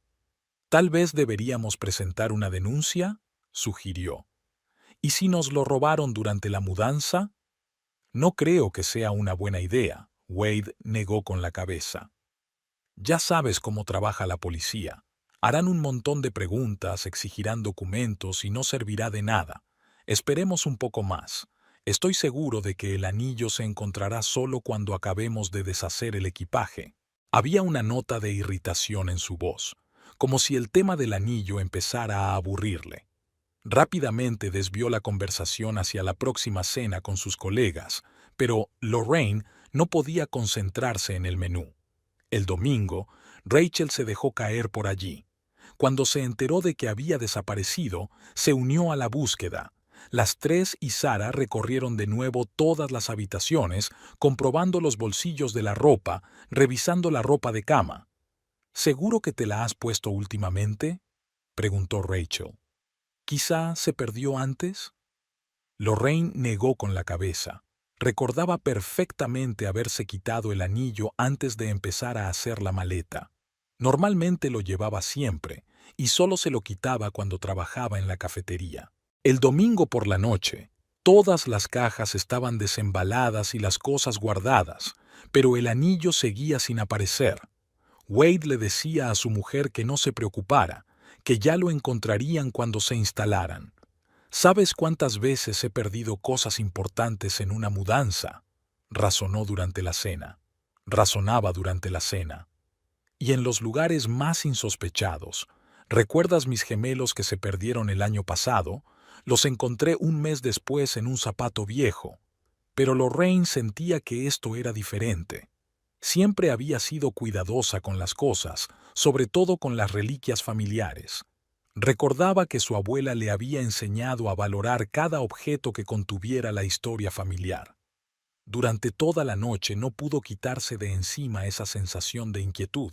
[SPEAKER 1] «Tal vez deberíamos presentar una denuncia», sugirió. «¿Y si nos lo robaron durante la mudanza?» «No creo que sea una buena idea», Wade negó con la cabeza. «Ya sabes cómo trabaja la policía. Harán un montón de preguntas, exigirán documentos y no servirá de nada. Esperemos un poco más. Estoy seguro de que el anillo se encontrará solo cuando acabemos de deshacer el equipaje». Había una nota de irritación en su voz, como si el tema del anillo empezara a aburrirle. Rápidamente desvió la conversación hacia la próxima cena con sus colegas, pero Lorraine no podía concentrarse en el menú. El domingo, Rachel se dejó caer por allí. Cuando se enteró de que había desaparecido, se unió a la búsqueda. Las tres y Sarah recorrieron de nuevo todas las habitaciones, comprobando los bolsillos de la ropa, revisando la ropa de cama. «¿Seguro que te la has puesto últimamente?», preguntó Rachel. «¿Quizá se perdió antes?». Lorraine negó con la cabeza. Recordaba perfectamente haberse quitado el anillo antes de empezar a hacer la maleta. Normalmente lo llevaba siempre, y solo se lo quitaba cuando trabajaba en la cafetería. El domingo por la noche, todas las cajas estaban desembaladas y las cosas guardadas, pero el anillo seguía sin aparecer. Wade le decía a su mujer que no se preocupara, que ya lo encontrarían cuando se instalaran. «¿Sabes cuántas veces he perdido cosas importantes en una mudanza?», razonaba durante la cena. «Y en los lugares más insospechados. ¿Recuerdas mis gemelos que se perdieron el año pasado? Los encontré un mes después en un zapato viejo». Pero Lorraine sentía que esto era diferente. Siempre había sido cuidadosa con las cosas, sobre todo con las reliquias familiares. Recordaba que su abuela le había enseñado a valorar cada objeto que contuviera la historia familiar. Durante toda la noche no pudo quitarse de encima esa sensación de inquietud.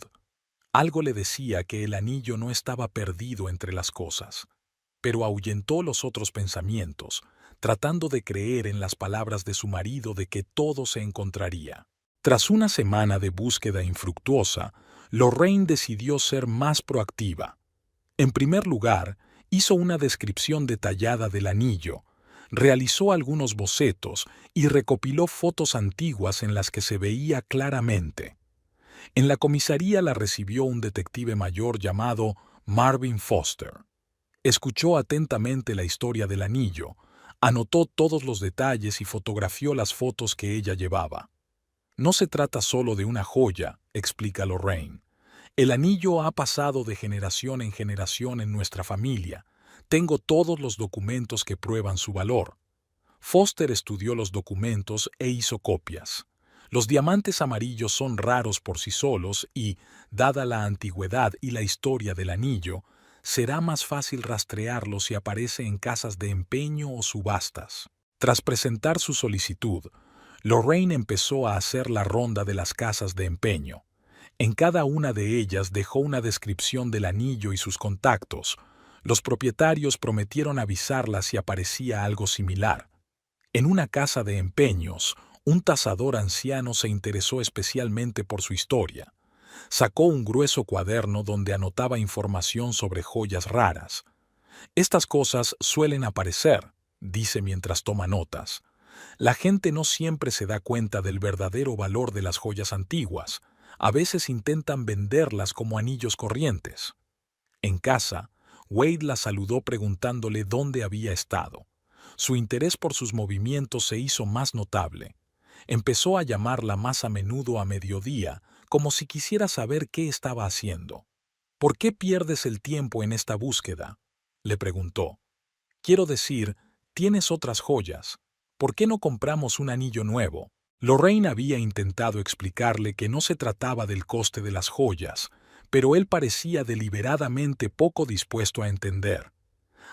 [SPEAKER 1] Algo le decía que el anillo no estaba perdido entre las cosas, pero ahuyentó los otros pensamientos, tratando de creer en las palabras de su marido de que todo se encontraría. Tras una semana de búsqueda infructuosa, Lorraine decidió ser más proactiva. En primer lugar, hizo una descripción detallada del anillo, realizó algunos bocetos y recopiló fotos antiguas en las que se veía claramente. En la comisaría la recibió un detective mayor llamado Marvin Foster. Escuchó atentamente la historia del anillo, anotó todos los detalles y fotografió las fotos que ella llevaba. «No se trata solo de una joya», explica Lorraine. «El anillo ha pasado de generación en generación en nuestra familia. Tengo todos los documentos que prueban su valor». Foster estudió los documentos e hizo copias. Los diamantes amarillos son raros por sí solos y, dada la antigüedad y la historia del anillo, será más fácil rastrearlo si aparece en casas de empeño o subastas. Tras presentar su solicitud, Lorraine empezó a hacer la ronda de las casas de empeño. En cada una de ellas dejó una descripción del anillo y sus contactos. Los propietarios prometieron avisarla si aparecía algo similar. En una casa de empeños, un tasador anciano se interesó especialmente por su historia. Sacó un grueso cuaderno donde anotaba información sobre joyas raras. Estas cosas suelen aparecer, dice mientras toma notas. La gente no siempre se da cuenta del verdadero valor de las joyas antiguas. A veces intentan venderlas como anillos corrientes. En casa, Wade la saludó preguntándole dónde había estado. Su interés por sus movimientos se hizo más notable. Empezó a llamarla más a menudo a mediodía, como si quisiera saber qué estaba haciendo. ¿Por qué pierdes el tiempo en esta búsqueda?, le preguntó. Quiero decir, tienes otras joyas. ¿Por qué no compramos un anillo nuevo? Lorraine había intentado explicarle que no se trataba del coste de las joyas, pero él parecía deliberadamente poco dispuesto a entender.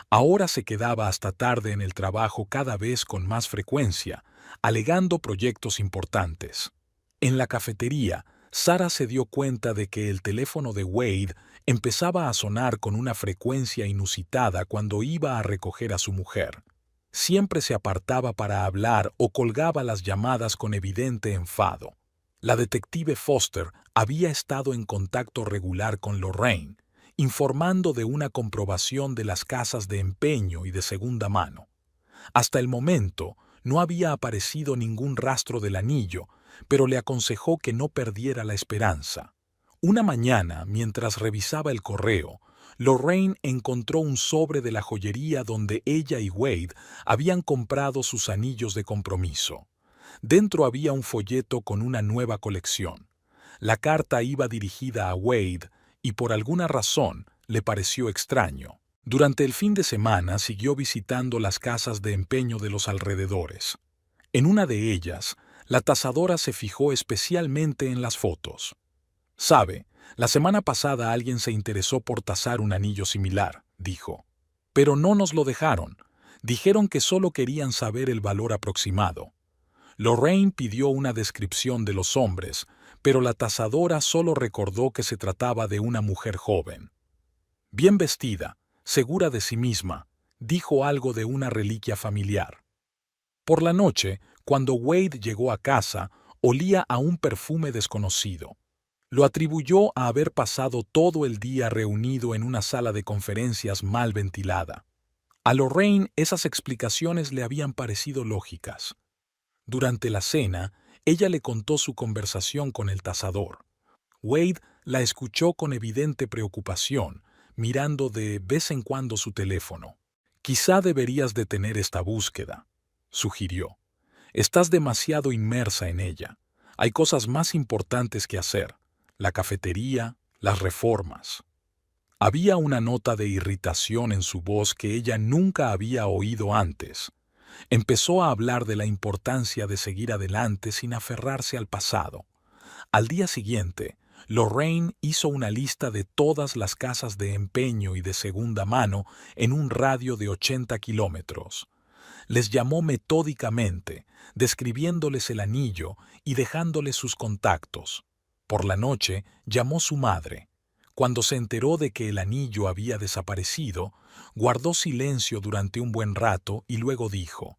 [SPEAKER 1] Ahora se quedaba hasta tarde en el trabajo cada vez con más frecuencia, alegando proyectos importantes. En la cafetería, Sarah se dio cuenta de que el teléfono de Wade empezaba a sonar con una frecuencia inusitada cuando iba a recoger a su mujer. Siempre se apartaba para hablar o colgaba las llamadas con evidente enfado. La detective Foster había estado en contacto regular con Lorraine, informando de una comprobación de las casas de empeño y de segunda mano. Hasta el momento no había aparecido ningún rastro del anillo, pero le aconsejó que no perdiera la esperanza. Una mañana, mientras revisaba el correo, Lorraine encontró un sobre de la joyería donde ella y Wade habían comprado sus anillos de compromiso. Dentro había un folleto con una nueva colección. La carta iba dirigida a Wade y por alguna razón le pareció extraño. Durante el fin de semana siguió visitando las casas de empeño de los alrededores. En una de ellas, la tasadora se fijó especialmente en las fotos. «Sabe, la semana pasada alguien se interesó por tasar un anillo similar», dijo. «Pero no nos lo dejaron. Dijeron que solo querían saber el valor aproximado». Lorraine pidió una descripción de los hombres, pero la tasadora solo recordó que se trataba de una mujer joven. Bien vestida, segura de sí misma, dijo algo de una reliquia familiar. Por la noche, cuando Wade llegó a casa, olía a un perfume desconocido. Lo atribuyó a haber pasado todo el día reunido en una sala de conferencias mal ventilada. A Lorraine esas explicaciones le habían parecido lógicas. Durante la cena, ella le contó su conversación con el tasador. Wade la escuchó con evidente preocupación, mirando de vez en cuando su teléfono. «Quizá deberías detener esta búsqueda», sugirió. «Estás demasiado inmersa en ella. Hay cosas más importantes que hacer. La cafetería, las reformas». Había una nota de irritación en su voz que ella nunca había oído antes. Empezó a hablar de la importancia de seguir adelante sin aferrarse al pasado. Al día siguiente, Lorraine hizo una lista de todas las casas de empeño y de segunda mano en un radio de 80 kilómetros. Les llamó metódicamente, describiéndoles el anillo y dejándoles sus contactos. Por la noche llamó su madre. Cuando se enteró de que el anillo había desaparecido, guardó silencio durante un buen rato y luego dijo: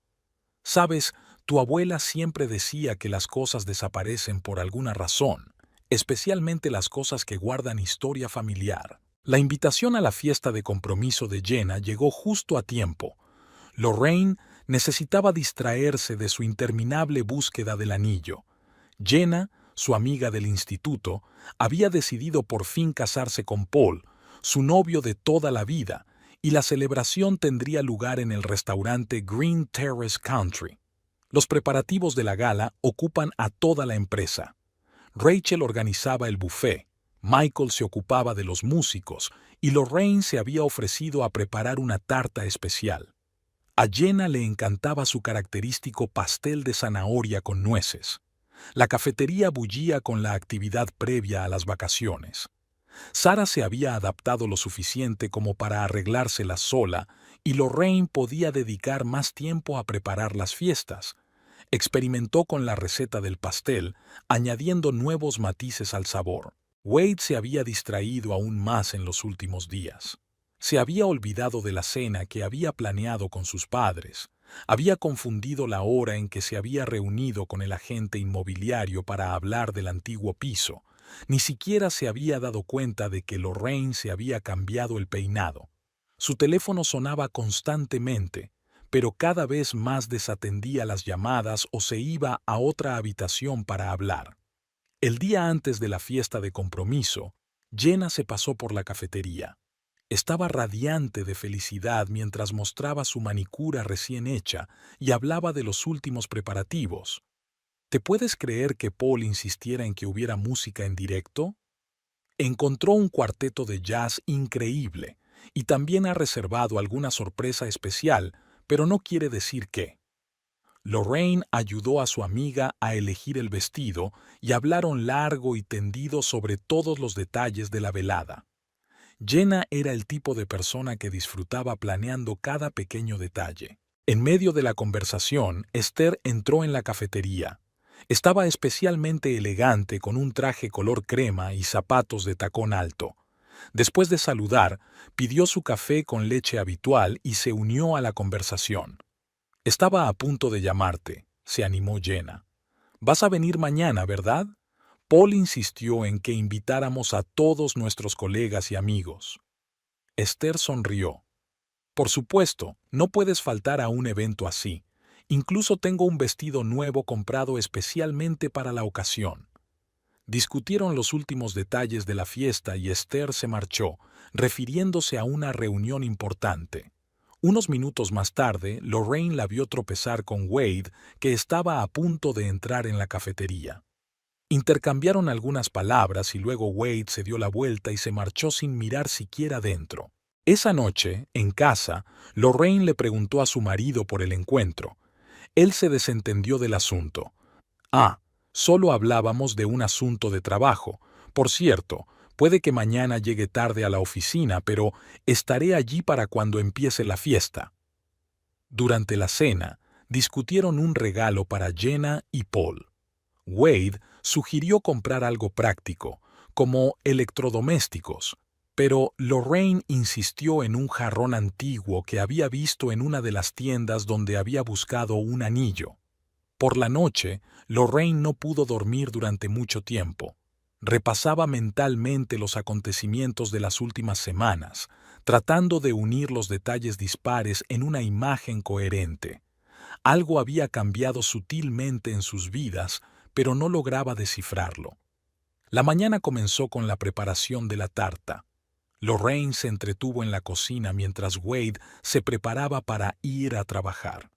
[SPEAKER 1] «Sabes, tu abuela siempre decía que las cosas desaparecen por alguna razón, especialmente las cosas que guardan historia familiar». La invitación a la fiesta de compromiso de Jenna llegó justo a tiempo. Lorraine necesitaba distraerse de su interminable búsqueda del anillo. Jenna, su amiga del instituto, había decidido por fin casarse con Paul, su novio de toda la vida, y la celebración tendría lugar en el restaurante Green Terrace Country. Los preparativos de la gala ocupan a toda la empresa. Rachel organizaba el buffet, Michael se ocupaba de los músicos y Lorraine se había ofrecido a preparar una tarta especial. A Jenna le encantaba su característico pastel de zanahoria con nueces. La cafetería bullía con la actividad previa a las vacaciones. Sarah se había adaptado lo suficiente como para arreglársela sola y Lorraine podía dedicar más tiempo a preparar las fiestas. Experimentó con la receta del pastel, añadiendo nuevos matices al sabor. Wade se había distraído aún más en los últimos días. Se había olvidado de la cena que había planeado con sus padres. Había confundido la hora en que se había reunido con el agente inmobiliario para hablar del antiguo piso. Ni siquiera se había dado cuenta de que Lorraine se había cambiado el peinado. Su teléfono sonaba constantemente, pero cada vez más desatendía las llamadas o se iba a otra habitación para hablar. El día antes de la fiesta de compromiso, Jenna se pasó por la cafetería. Estaba radiante de felicidad mientras mostraba su manicura recién hecha y hablaba de los últimos preparativos. ¿Te puedes creer que Paul insistiera en que hubiera música en directo? Encontró un cuarteto de jazz increíble y también ha reservado alguna sorpresa especial, pero no quiere decir qué. Lorraine ayudó a su amiga a elegir el vestido y hablaron largo y tendido sobre todos los detalles de la velada. Jenna era el tipo de persona que disfrutaba planeando cada pequeño detalle. En medio de la conversación, Esther entró en la cafetería. Estaba especialmente elegante con un traje color crema y zapatos de tacón alto. Después de saludar, pidió su café con leche habitual y se unió a la conversación. Estaba a punto de llamarte, se animó Jenna. Vas a venir mañana, ¿verdad? Paul insistió en que invitáramos a todos nuestros colegas y amigos. Esther sonrió. Por supuesto, no puedes faltar a un evento así. Incluso tengo un vestido nuevo comprado especialmente para la ocasión. Discutieron los últimos detalles de la fiesta y Esther se marchó, refiriéndose a una reunión importante. Unos minutos más tarde, Lorraine la vio tropezar con Wade, que estaba a punto de entrar en la cafetería. Intercambiaron algunas palabras y luego Wade se dio la vuelta y se marchó sin mirar siquiera dentro. Esa noche, en casa, Lorraine le preguntó a su marido por el encuentro. Él se desentendió del asunto. Solo hablábamos de un asunto de trabajo. Por cierto, puede que mañana llegue tarde a la oficina, pero estaré allí para cuando empiece la fiesta. Durante la cena, discutieron un regalo para Jenna y Paul. Wade sugirió comprar algo práctico, como electrodomésticos, pero Lorraine insistió en un jarrón antiguo que había visto en una de las tiendas donde había buscado un anillo. Por la noche, Lorraine no pudo dormir durante mucho tiempo. Repasaba mentalmente los acontecimientos de las últimas semanas, tratando de unir los detalles dispares en una imagen coherente. Algo había cambiado sutilmente en sus vidas, pero no lograba descifrarlo. La mañana comenzó con la preparación de la tarta. Lorraine se entretuvo en la cocina mientras Wade se preparaba para ir a trabajar.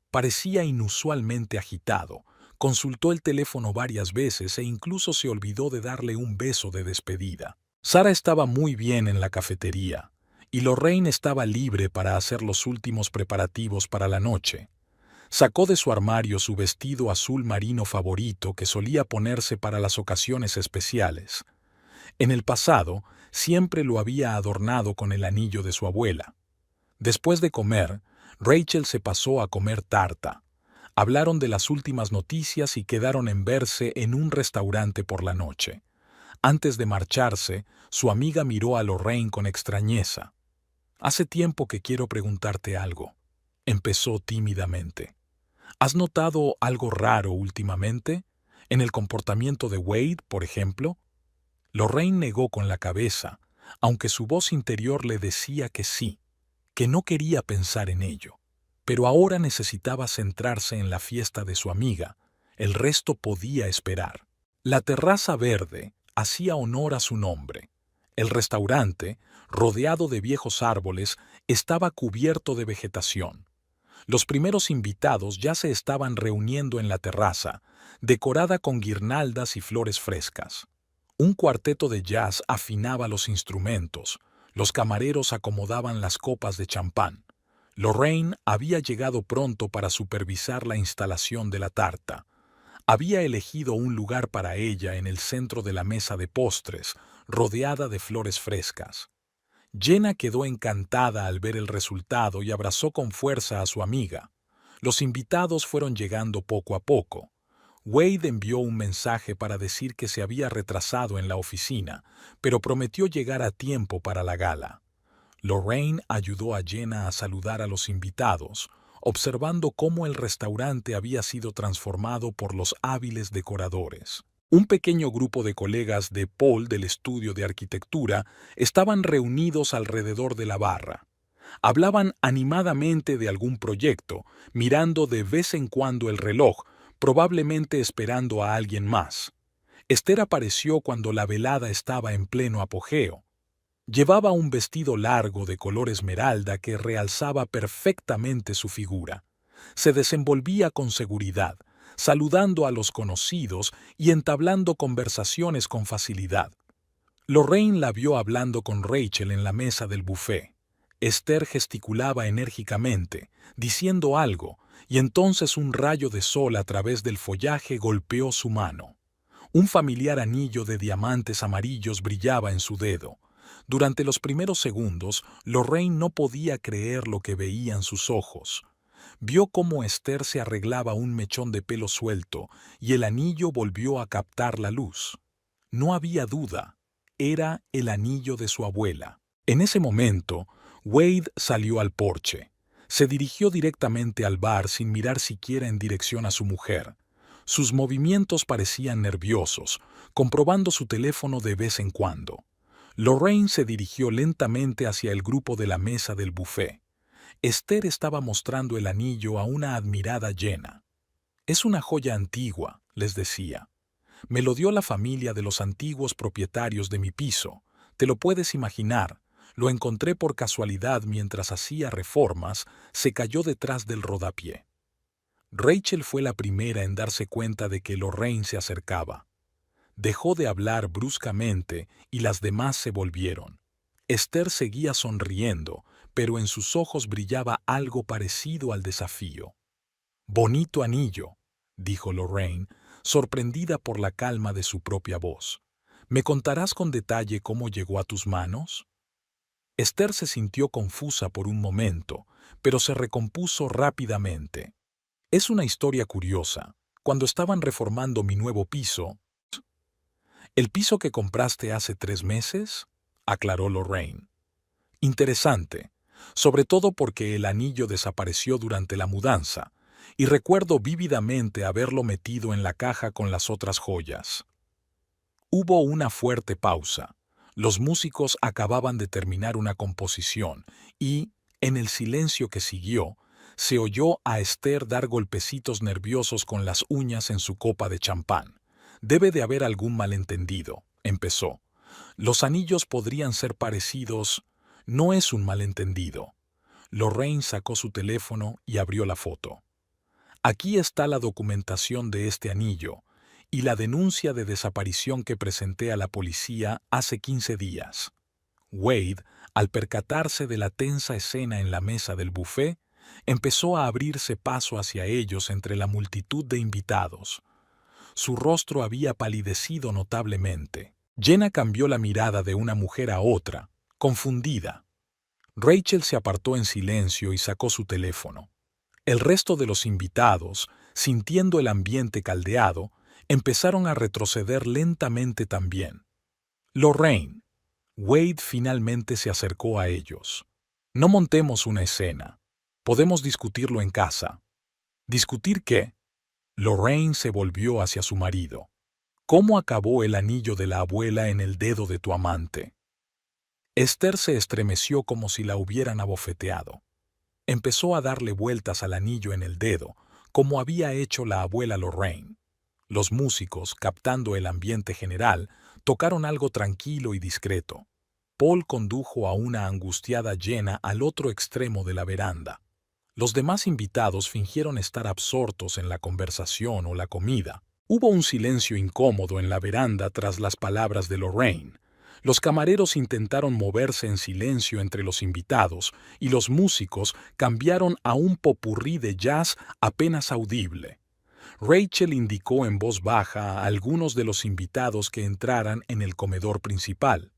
[SPEAKER 1] Parecía inusualmente agitado, consultó el teléfono varias veces e incluso se olvidó de darle un beso de despedida. Sara estaba muy bien en la cafetería, y Lorraine estaba libre para hacer los últimos preparativos para la noche. Sacó de su armario su vestido azul marino favorito que solía ponerse para las ocasiones especiales. En el pasado, siempre lo había adornado con el anillo de su abuela. Después de comer, Rachel se pasó a comer tarta. Hablaron de las últimas noticias y quedaron en verse en un restaurante por la noche. Antes de marcharse, su amiga miró a Lorraine con extrañeza. «Hace tiempo que quiero preguntarte algo», empezó tímidamente. «¿Has notado algo raro últimamente? ¿En el comportamiento de Wade, por ejemplo?» Lorraine negó con la cabeza, aunque su voz interior le decía que sí, que no quería pensar en ello. Pero ahora necesitaba centrarse en la fiesta de su amiga. El resto podía esperar. La terraza verde hacía honor a su nombre. El restaurante, rodeado de viejos árboles, estaba cubierto de vegetación. Los primeros invitados ya se estaban reuniendo en la terraza, decorada con guirnaldas y flores frescas. Un cuarteto de jazz afinaba los instrumentos, los camareros acomodaban las copas de champán. Lorraine había llegado pronto para supervisar la instalación de la tarta. Había elegido un lugar para ella en el centro de la mesa de postres, rodeada de flores frescas. Jenna quedó encantada al ver el resultado y abrazó con fuerza a su amiga. Los invitados fueron llegando poco a poco. Wade envió un mensaje para decir que se había retrasado en la oficina, pero prometió llegar a tiempo para la gala. Lorraine ayudó a Jenna a saludar a los invitados, observando cómo el restaurante había sido transformado por los hábiles decoradores. Un pequeño grupo de colegas de Paul del estudio de arquitectura estaban reunidos alrededor de la barra. Hablaban animadamente de algún proyecto, mirando de vez en cuando el reloj, probablemente esperando a alguien más. Esther apareció cuando la velada estaba en pleno apogeo. Llevaba un vestido largo de color esmeralda que realzaba perfectamente su figura. Se desenvolvía con seguridad, saludando a los conocidos y entablando conversaciones con facilidad. Lorraine la vio hablando con Rachel en la mesa del buffet. Esther gesticulaba enérgicamente, diciendo algo, y entonces un rayo de sol a través del follaje golpeó su mano. Un familiar anillo de diamantes amarillos brillaba en su dedo. Durante los primeros segundos, Lorraine no podía creer lo que veían sus ojos. Vio cómo Esther se arreglaba un mechón de pelo suelto y el anillo volvió a captar la luz. No había duda, era el anillo de su abuela. En ese momento, Wade salió al porche. Se dirigió directamente al bar sin mirar siquiera en dirección a su mujer. Sus movimientos parecían nerviosos, comprobando su teléfono de vez en cuando. Lorraine se dirigió lentamente hacia el grupo de la mesa del buffet. Esther estaba mostrando el anillo a una admirada Jenna. «Es una joya antigua», les decía. «Me lo dio la familia de los antiguos propietarios de mi piso. Te lo puedes imaginar. Lo encontré por casualidad mientras hacía reformas, se cayó detrás del rodapié». Rachel fue la primera en darse cuenta de que Lorraine se acercaba. Dejó de hablar bruscamente y las demás se volvieron. Esther seguía sonriendo, pero en sus ojos brillaba algo parecido al desafío. «Bonito anillo», dijo Lorraine, sorprendida por la calma de su propia voz. «¿Me contarás con detalle cómo llegó a tus manos?» Esther se sintió confusa por un momento, pero se recompuso rápidamente. «Es una historia curiosa. Cuando estaban reformando mi nuevo piso...» «¿El piso que compraste hace 3 meses?» aclaró Lorraine. «Interesante, sobre todo porque el anillo desapareció durante la mudanza, y recuerdo vívidamente haberlo metido en la caja con las otras joyas». Hubo una fuerte pausa. Los músicos acababan de terminar una composición y, en el silencio que siguió, se oyó a Esther dar golpecitos nerviosos con las uñas en su copa de champán. «Debe de haber algún malentendido», empezó. «Los anillos podrían ser parecidos...» «No es un malentendido». Lorraine sacó su teléfono y abrió la foto. «Aquí está la documentación de este anillo y la denuncia de desaparición que presenté a la policía hace 15 días». Wade, al percatarse de la tensa escena en la mesa del buffet, empezó a abrirse paso hacia ellos entre la multitud de invitados. Su rostro había palidecido notablemente. Jenna cambió la mirada de una mujer a otra, confundida. Rachel se apartó en silencio y sacó su teléfono. El resto de los invitados, sintiendo el ambiente caldeado, empezaron a retroceder lentamente también. «Lorraine». Wade finalmente se acercó a ellos. «No montemos una escena. Podemos discutirlo en casa». «¿Discutir qué?» Lorraine se volvió hacia su marido. «¿Cómo acabó el anillo de la abuela en el dedo de tu amante?» Esther se estremeció como si la hubieran abofeteado. Empezó a darle vueltas al anillo en el dedo, como había hecho la abuela Lorraine. Los músicos, captando el ambiente general, tocaron algo tranquilo y discreto. Paul condujo a una angustiada Jenna al otro extremo de la veranda. Los demás invitados fingieron estar absortos en la conversación o la comida. Hubo un silencio incómodo en la veranda tras las palabras de Lorraine. Los camareros intentaron moverse en silencio entre los invitados y los músicos cambiaron a un popurrí de jazz apenas audible. Rachel indicó en voz baja a algunos de los invitados que entraran en el comedor principal.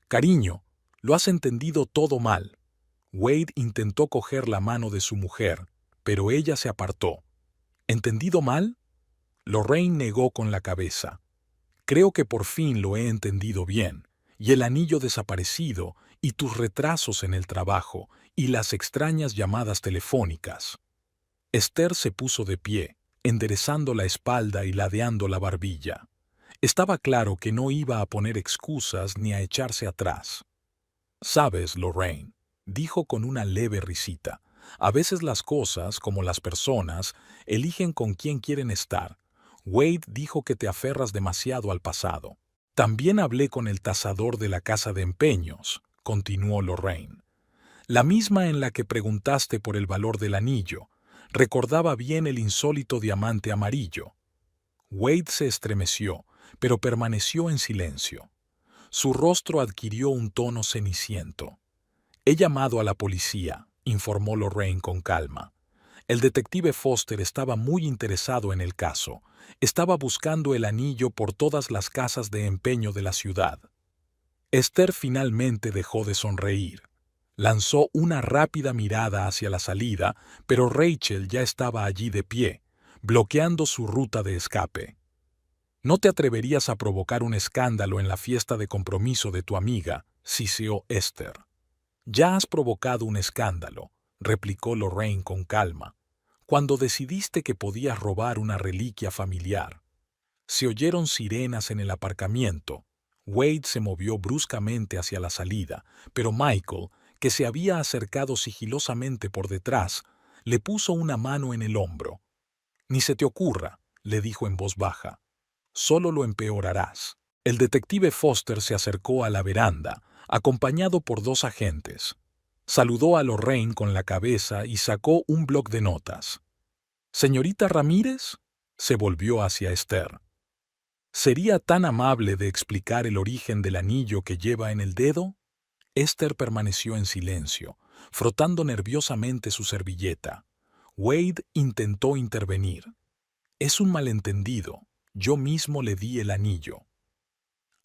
[SPEAKER 1] «Cariño, lo has entendido todo mal». Wade intentó coger la mano de su mujer, pero ella se apartó. «¿Entendido mal?» Lorraine negó con la cabeza. «Creo que por fin lo he entendido bien. Y el anillo desaparecido, y tus retrasos en el trabajo, y las extrañas llamadas telefónicas». Esther se puso de pie, enderezando la espalda y ladeando la barbilla. Estaba claro que no iba a poner excusas ni a echarse atrás. «Sabes, Lorraine», dijo con una leve risita, «a veces las cosas, como las personas, eligen con quién quieren estar. Wade dijo que te aferras demasiado al pasado». «También hablé con el tasador de la casa de empeños», continuó Lorraine. «La misma en la que preguntaste por el valor del anillo. Recordaba bien el insólito diamante amarillo». Wade se estremeció, pero permaneció en silencio. Su rostro adquirió un tono ceniciento. «He llamado a la policía», informó Lorraine con calma. «El detective Foster estaba muy interesado en el caso. Estaba buscando el anillo por todas las casas de empeño de la ciudad». Esther finalmente dejó de sonreír. Lanzó una rápida mirada hacia la salida, pero Rachel ya estaba allí de pie, bloqueando su ruta de escape. «No te atreverías a provocar un escándalo en la fiesta de compromiso de tu amiga», siseó Esther. «Ya has provocado un escándalo», replicó Lorraine con calma, «cuando decidiste que podías robar una reliquia familiar». Se oyeron sirenas en el aparcamiento. Wade se movió bruscamente hacia la salida, pero Michael, que se había acercado sigilosamente por detrás, le puso una mano en el hombro. «Ni se te ocurra», le dijo en voz baja. «Solo lo empeorarás». El detective Foster se acercó a la veranda, acompañado por 2 agentes. Saludó a Lorraine con la cabeza y sacó un bloc de notas. «¿Señorita Ramírez?», se volvió hacia Esther. «¿Sería tan amable de explicar el origen del anillo que lleva en el dedo?». Esther permaneció en silencio, frotando nerviosamente su servilleta. Wade intentó intervenir. «Es un malentendido. Yo mismo le di el anillo».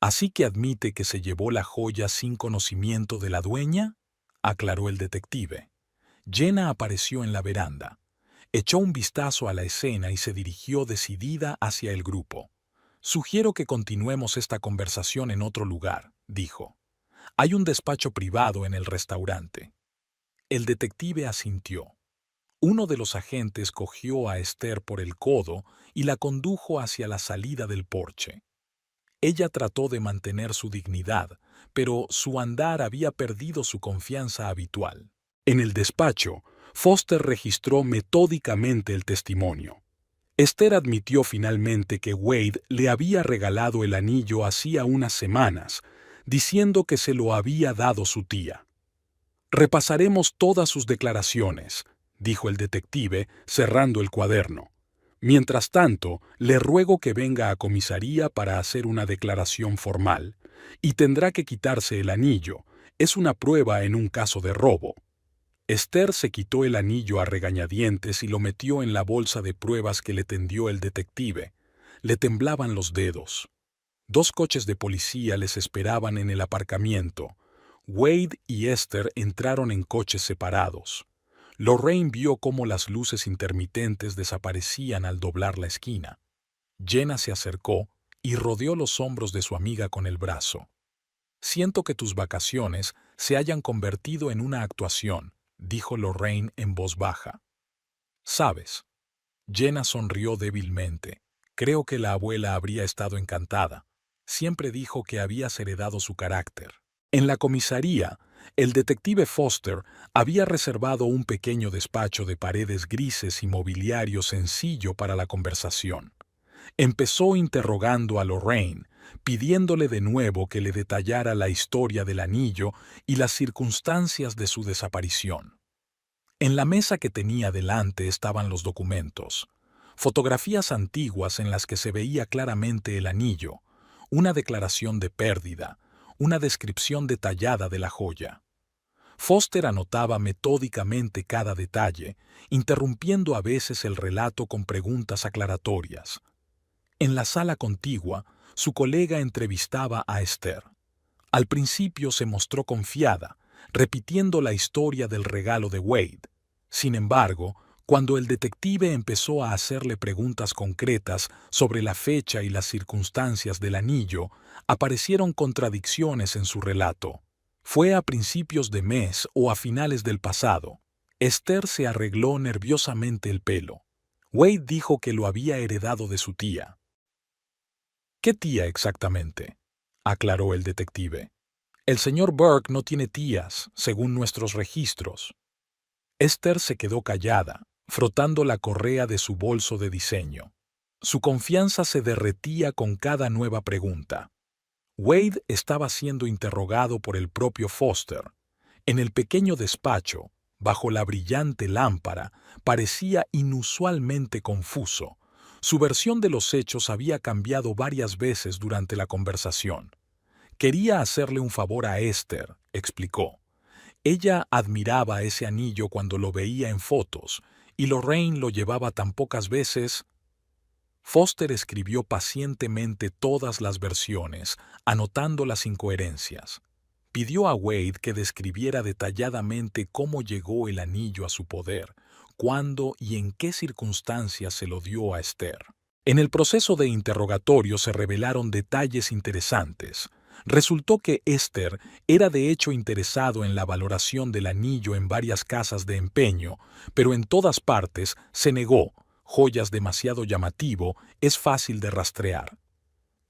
[SPEAKER 1] «¿Así que admite que se llevó la joya sin conocimiento de la dueña?», aclaró el detective. Jenna apareció en la veranda. Echó un vistazo a la escena y se dirigió decidida hacia el grupo. «Sugiero que continuemos esta conversación en otro lugar», dijo. «Hay un despacho privado en el restaurante». El detective asintió. Uno de los agentes cogió a Esther por el codo y la condujo hacia la salida del porche. Ella trató de mantener su dignidad, pero su andar había perdido su confianza habitual. En el despacho, Foster registró metódicamente el testimonio. Esther admitió finalmente que Wade le había regalado el anillo hacía unas semanas, diciendo que se lo había dado su tía. «Repasaremos todas sus declaraciones», dijo el detective, cerrando el cuaderno. «Mientras tanto, le ruego que venga a comisaría para hacer una declaración formal, y tendrá que quitarse el anillo. Es una prueba en un caso de robo». Esther se quitó el anillo a regañadientes y lo metió en la bolsa de pruebas que le tendió el detective. Le temblaban los dedos. 2 coches de policía les esperaban en el aparcamiento. Wade y Esther entraron en coches separados. Lorraine vio cómo las luces intermitentes desaparecían al doblar la esquina. Jenna se acercó y rodeó los hombros de su amiga con el brazo. «Siento que tus vacaciones se hayan convertido en una actuación», dijo Lorraine en voz baja. «¿Sabes?». Jenna sonrió débilmente. «Creo que la abuela habría estado encantada. Siempre dijo que habías heredado su carácter». En la comisaría, el detective Foster había reservado un pequeño despacho de paredes grises y mobiliario sencillo para la conversación. Empezó interrogando a Lorraine, pidiéndole de nuevo que le detallara la historia del anillo y las circunstancias de su desaparición. En la mesa que tenía delante estaban los documentos, fotografías antiguas en las que se veía claramente el anillo, una declaración de pérdida, una descripción detallada de la joya. Foster anotaba metódicamente cada detalle, interrumpiendo a veces el relato con preguntas aclaratorias. En la sala contigua, su colega entrevistaba a Esther. Al principio se mostró confiada, repitiendo la historia del regalo de Wade. Sin embargo, cuando el detective empezó a hacerle preguntas concretas sobre la fecha y las circunstancias del anillo, aparecieron contradicciones en su relato. «Fue a principios de mes o a finales del pasado», Esther se arregló nerviosamente el pelo. Wade dijo que lo había heredado de su tía. ¿Qué tía exactamente?, aclaró el detective. El señor Burke no tiene tías, según nuestros registros. Esther se quedó callada, frotando la correa de su bolso de diseño. Su confianza se derretía con cada nueva pregunta. Wade estaba siendo interrogado por el propio Foster. En el pequeño despacho, bajo la brillante lámpara, parecía inusualmente confuso. Su versión de los hechos había cambiado varias veces durante la conversación. Quería hacerle un favor a Esther, explicó. Ella admiraba ese anillo cuando lo veía en fotos, y Lorraine lo llevaba tan pocas veces. Foster escribió pacientemente todas las versiones, anotando las incoherencias. Pidió a Wade que describiera detalladamente cómo llegó el anillo a su poder, cuándo y en qué circunstancias se lo dio a Esther. En el proceso de interrogatorio se revelaron detalles interesantes. Resultó que Esther era de hecho interesado en la valoración del anillo en varias casas de empeño, pero en todas partes se negó. Joyas demasiado llamativo, es fácil de rastrear.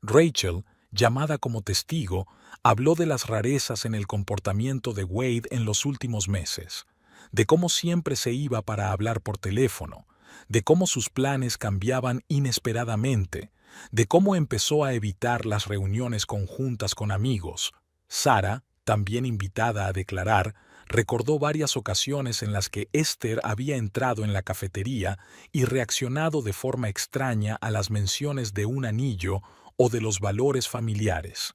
[SPEAKER 1] Rachel, llamada como testigo, habló de las rarezas en el comportamiento de Wade en los últimos meses, de cómo siempre se iba para hablar por teléfono, de cómo sus planes cambiaban inesperadamente, de cómo empezó a evitar las reuniones conjuntas con amigos. Sarah, también invitada a declarar, recordó varias ocasiones en las que Esther había entrado en la cafetería y reaccionado de forma extraña a las menciones de un anillo o de los valores familiares.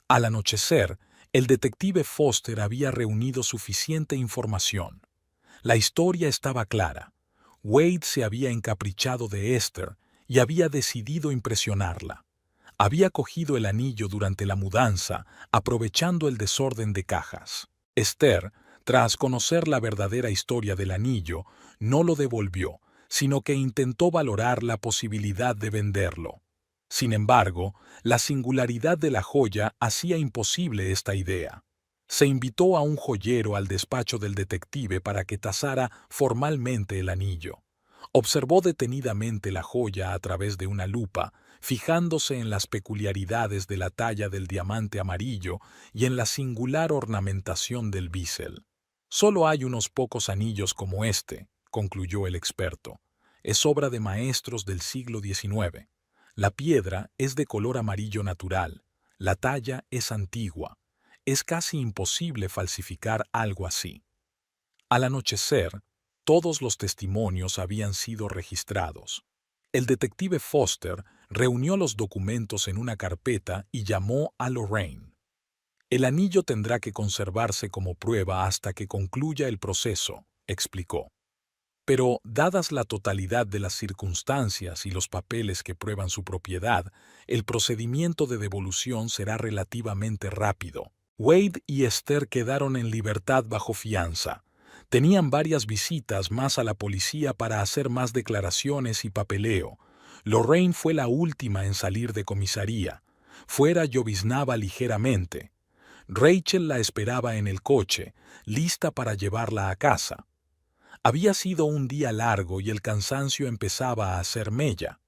[SPEAKER 1] Al anochecer, el detective Foster había reunido suficiente información. La historia estaba clara. Wade se había encaprichado de Esther y había decidido impresionarla. Había cogido el anillo durante la mudanza, aprovechando el desorden de cajas. Esther, tras conocer la verdadera historia del anillo, no lo devolvió, sino que intentó valorar la posibilidad de venderlo. Sin embargo, la singularidad de la joya hacía imposible esta idea. Se invitó a un joyero al despacho del detective para que tasara formalmente el anillo. Observó detenidamente la joya a través de una lupa, fijándose en las peculiaridades de la talla del diamante amarillo y en la singular ornamentación del bisel. Solo hay unos pocos anillos como este, concluyó el experto. Es obra de maestros del siglo XIX. La piedra es de color amarillo natural. La talla es antigua. Es casi imposible falsificar algo así. Al anochecer, todos los testimonios habían sido registrados. El detective Foster reunió los documentos en una carpeta y llamó a Lorraine. El anillo tendrá que conservarse como prueba hasta que concluya el proceso, explicó. Pero, dadas la totalidad de las circunstancias y los papeles que prueban su propiedad, el procedimiento de devolución será relativamente rápido. Wade y Esther quedaron en libertad bajo fianza. Tenían varias visitas más a la policía para hacer más declaraciones y papeleo. Lorraine fue la última en salir de comisaría. Fuera lloviznaba ligeramente. Rachel la esperaba en el coche, lista para llevarla a casa. Había sido un día largo y el cansancio empezaba a hacer mella.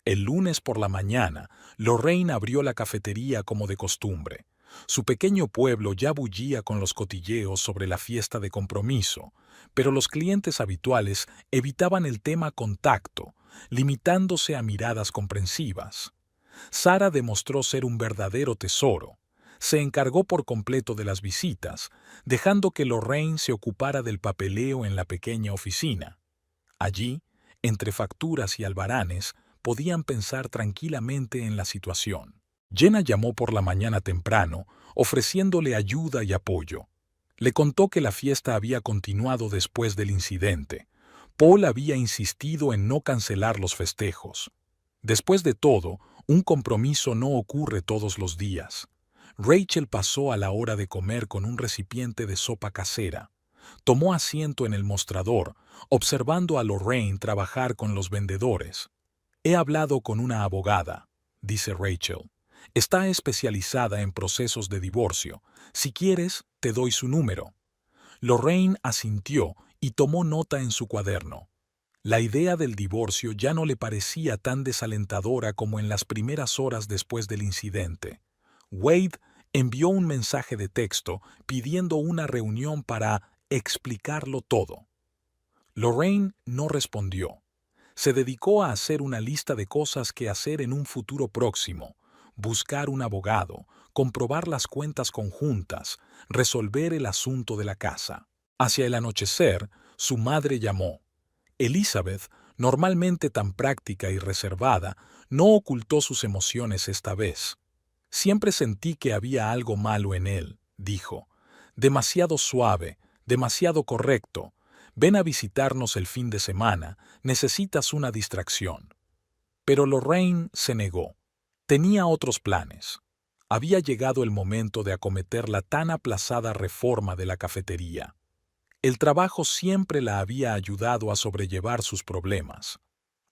[SPEAKER 1] El lunes por la mañana, Lorraine abrió la cafetería como de costumbre. Su pequeño pueblo ya bullía con los cotilleos sobre la fiesta de compromiso, pero los clientes habituales evitaban el tema contacto, limitándose a miradas comprensivas. Sarah demostró ser un verdadero tesoro. Se encargó por completo de las visitas, dejando que Lorraine se ocupara del papeleo en la pequeña oficina. Allí, entre facturas y albaranes, podían pensar tranquilamente en la situación. Jenna llamó por la mañana temprano, ofreciéndole ayuda y apoyo. Le contó que la fiesta había continuado después del incidente. Paul había insistido en no cancelar los festejos. Después de todo, un compromiso no ocurre todos los días. Rachel pasó a la hora de comer con un recipiente de sopa casera. Tomó asiento en el mostrador, observando a Lorraine trabajar con los vendedores. He hablado con una abogada, dice Rachel. Está especializada en procesos de divorcio. Si quieres, te doy su número. Lorraine asintió y tomó nota en su cuaderno. La idea del divorcio ya no le parecía tan desalentadora como en las primeras horas después del incidente. Wade envió un mensaje de texto pidiendo una reunión para explicarlo todo. Lorraine no respondió. Se dedicó a hacer una lista de cosas que hacer en un futuro próximo: buscar un abogado, comprobar las cuentas conjuntas, resolver el asunto de la casa. Hacia el anochecer, su madre llamó. Elizabeth, normalmente tan práctica y reservada, no ocultó sus emociones esta vez. Siempre sentí que había algo malo en él, dijo. Demasiado suave, demasiado correcto. Ven a visitarnos el fin de semana, necesitas una distracción. Pero Lorraine se negó. Tenía otros planes. Había llegado el momento de acometer la tan aplazada reforma de la cafetería. El trabajo siempre la había ayudado a sobrellevar sus problemas.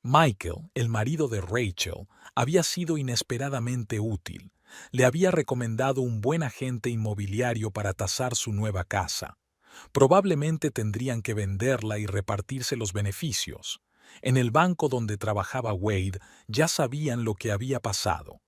[SPEAKER 1] Michael, el marido de Rachel, había sido inesperadamente útil. Le había recomendado un buen agente inmobiliario para tasar su nueva casa. Probablemente tendrían que venderla y repartirse los beneficios. En el banco donde trabajaba Wade ya sabían lo que había pasado.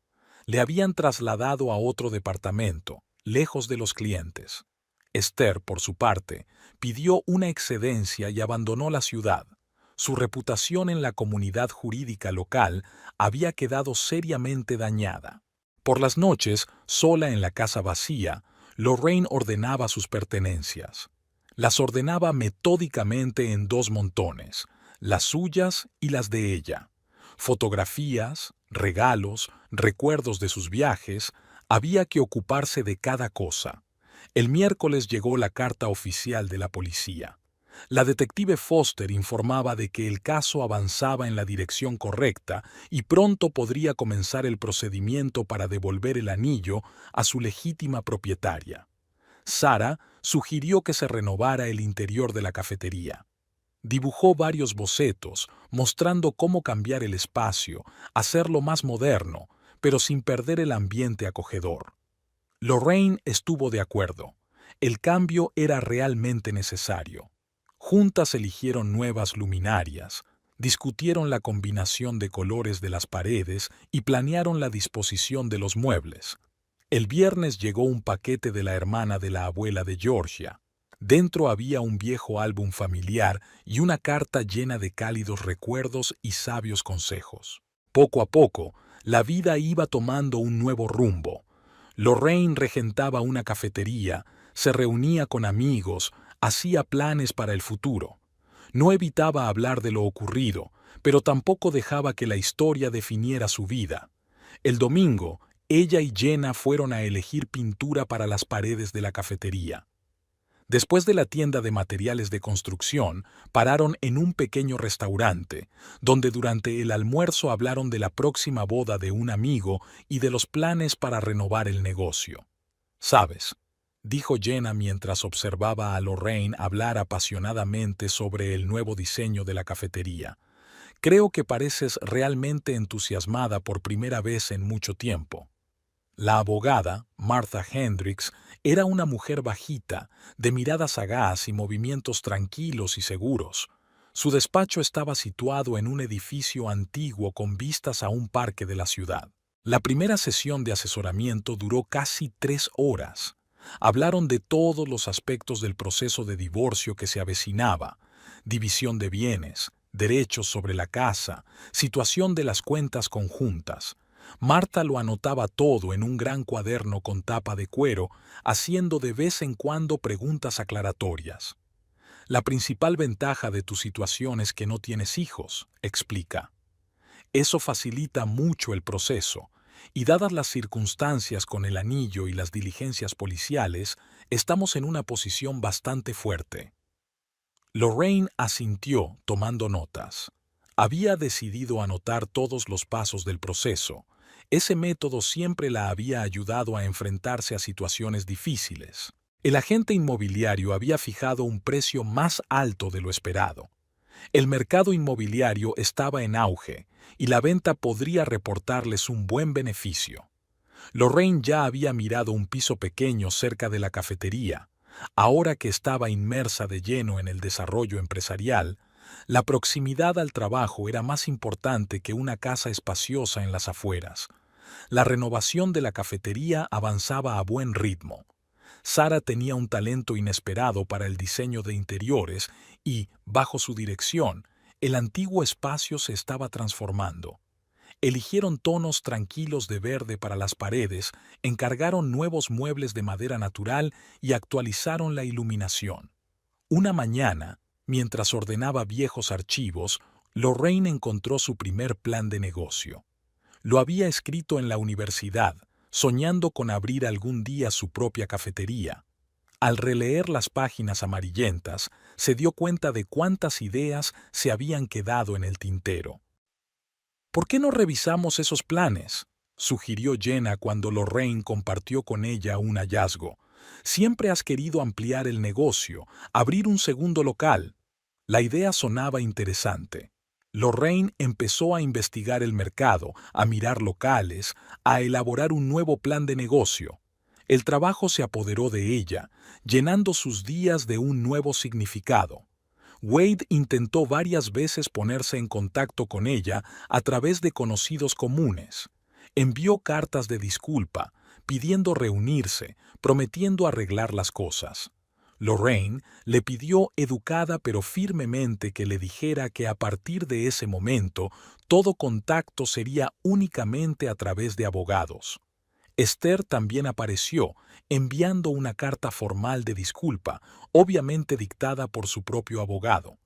[SPEAKER 1] Le habían trasladado a otro departamento, lejos de los clientes. Esther, por su parte, pidió una excedencia y abandonó la ciudad. Su reputación en la comunidad jurídica local había quedado seriamente dañada. Por las noches, sola en la casa vacía, Lorraine ordenaba sus pertenencias. Las ordenaba metódicamente en dos montones, las suyas y las de ella. Fotografías, regalos, recuerdos de sus viajes, había que ocuparse de cada cosa. El miércoles llegó la carta oficial de la policía. La detective Foster informaba de que el caso avanzaba en la dirección correcta y pronto podría comenzar el procedimiento para devolver el anillo a su legítima propietaria. Sarah sugirió que se renovara el interior de la cafetería. Dibujó varios bocetos, mostrando cómo cambiar el espacio, hacerlo más moderno, pero sin perder el ambiente acogedor. Lorraine estuvo de acuerdo. El cambio era realmente necesario. Juntas eligieron nuevas luminarias, discutieron la combinación de colores de las paredes y planearon la disposición de los muebles. El viernes llegó un paquete de la hermana de la abuela de Georgia. Dentro había un viejo álbum familiar y una carta llena de cálidos recuerdos y sabios consejos. Poco a poco, la vida iba tomando un nuevo rumbo. Lorraine regentaba una cafetería, se reunía con amigos, hacía planes para el futuro. No evitaba hablar de lo ocurrido, pero tampoco dejaba que la historia definiera su vida. El domingo, ella y Jenna fueron a elegir pintura para las paredes de la cafetería. Después de la tienda de materiales de construcción, pararon en un pequeño restaurante, donde durante el almuerzo hablaron de la próxima boda de un amigo y de los planes para renovar el negocio. «¿Sabes?», dijo Jenna mientras observaba a Lorraine hablar apasionadamente sobre el nuevo diseño de la cafetería. «Creo que pareces realmente entusiasmada por primera vez en mucho tiempo». La abogada, Martha Hendricks, era una mujer bajita, de mirada sagaz y movimientos tranquilos y seguros. Su despacho estaba situado en un edificio antiguo con vistas a un parque de la ciudad. La primera sesión de asesoramiento duró casi 3 horas. Hablaron de todos los aspectos del proceso de divorcio que se avecinaba: división de bienes, derechos sobre la casa, situación de las cuentas conjuntas. Marta lo anotaba todo en un gran cuaderno con tapa de cuero, haciendo de vez en cuando preguntas aclaratorias. «La principal ventaja de tu situación es que no tienes hijos», explica. «Eso facilita mucho el proceso, y dadas las circunstancias con el anillo y las diligencias policiales, estamos en una posición bastante fuerte». Lorraine asintió, tomando notas. Había decidido anotar todos los pasos del proceso. Ese método siempre la había ayudado a enfrentarse a situaciones difíciles. El agente inmobiliario había fijado un precio más alto de lo esperado. El mercado inmobiliario estaba en auge y la venta podría reportarles un buen beneficio. Lorraine ya había mirado un piso pequeño cerca de la cafetería. Ahora que estaba inmersa de lleno en el desarrollo empresarial, la proximidad al trabajo era más importante que una casa espaciosa en las afueras. La renovación de la cafetería avanzaba a buen ritmo. Sara tenía un talento inesperado para el diseño de interiores y, bajo su dirección, el antiguo espacio se estaba transformando. Eligieron tonos tranquilos de verde para las paredes, encargaron nuevos muebles de madera natural y actualizaron la iluminación. Una mañana, mientras ordenaba viejos archivos, Lorraine encontró su primer plan de negocio. Lo había escrito en la universidad, soñando con abrir algún día su propia cafetería. Al releer las páginas amarillentas, se dio cuenta de cuántas ideas se habían quedado en el tintero. ¿Por qué no revisamos esos planes?, sugirió Jenna cuando Lorraine compartió con ella un hallazgo. Siempre has querido ampliar el negocio, abrir un segundo local. La idea sonaba interesante. Lorraine empezó a investigar el mercado, a mirar locales, a elaborar un nuevo plan de negocio. El trabajo se apoderó de ella, llenando sus días de un nuevo significado. Wade intentó varias veces ponerse en contacto con ella a través de conocidos comunes. Envió cartas de disculpa, pidiendo reunirse, prometiendo arreglar las cosas. Lorraine le pidió educada pero firmemente que le dijera que a partir de ese momento todo contacto sería únicamente a través de abogados. Esther también apareció, enviando una carta formal de disculpa, obviamente dictada por su propio abogado.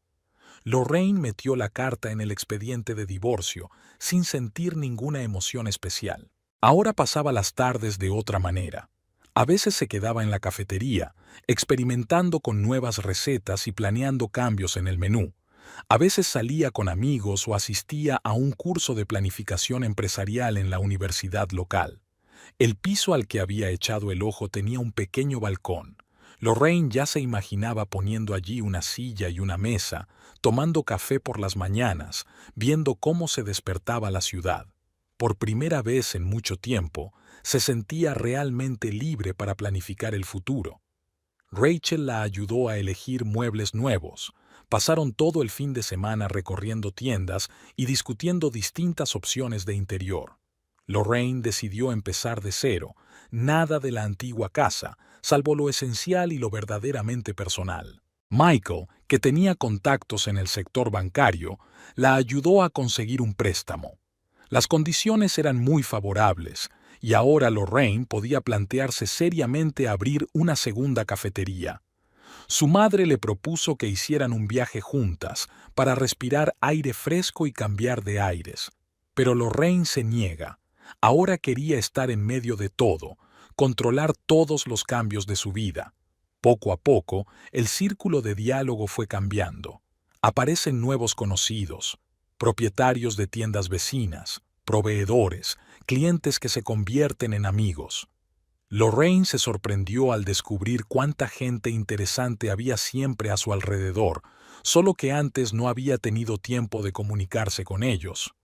[SPEAKER 1] Lorraine metió la carta en el expediente de divorcio, sin sentir ninguna emoción especial. Ahora pasaba las tardes de otra manera. A veces se quedaba en la cafetería, experimentando con nuevas recetas y planeando cambios en el menú. A veces salía con amigos o asistía a un curso de planificación empresarial en la universidad local. El piso al que había echado el ojo tenía un pequeño balcón. Lorraine ya se imaginaba poniendo allí una silla y una mesa, tomando café por las mañanas, viendo cómo se despertaba la ciudad. Por primera vez en mucho tiempo, se sentía realmente libre para planificar el futuro. Rachel la ayudó a elegir muebles nuevos. Pasaron todo el fin de semana recorriendo tiendas y discutiendo distintas opciones de interior. Lorraine decidió empezar de cero, nada de la antigua casa, salvo lo esencial y lo verdaderamente personal. Michael, que tenía contactos en el sector bancario, la ayudó a conseguir un préstamo. Las condiciones eran muy favorables, y ahora Lorraine podía plantearse seriamente abrir una segunda cafetería. Su madre le propuso que hicieran un viaje juntas para respirar aire fresco y cambiar de aires. Pero Lorraine se niega. Ahora quería estar en medio de todo, controlar todos los cambios de su vida. Poco a poco, el círculo de diálogo fue cambiando. Aparecen nuevos conocidos, propietarios de tiendas vecinas, proveedores, clientes que se convierten en amigos. Lorraine se sorprendió al descubrir cuánta gente interesante había siempre a su alrededor, solo que antes no había tenido tiempo de comunicarse con ellos.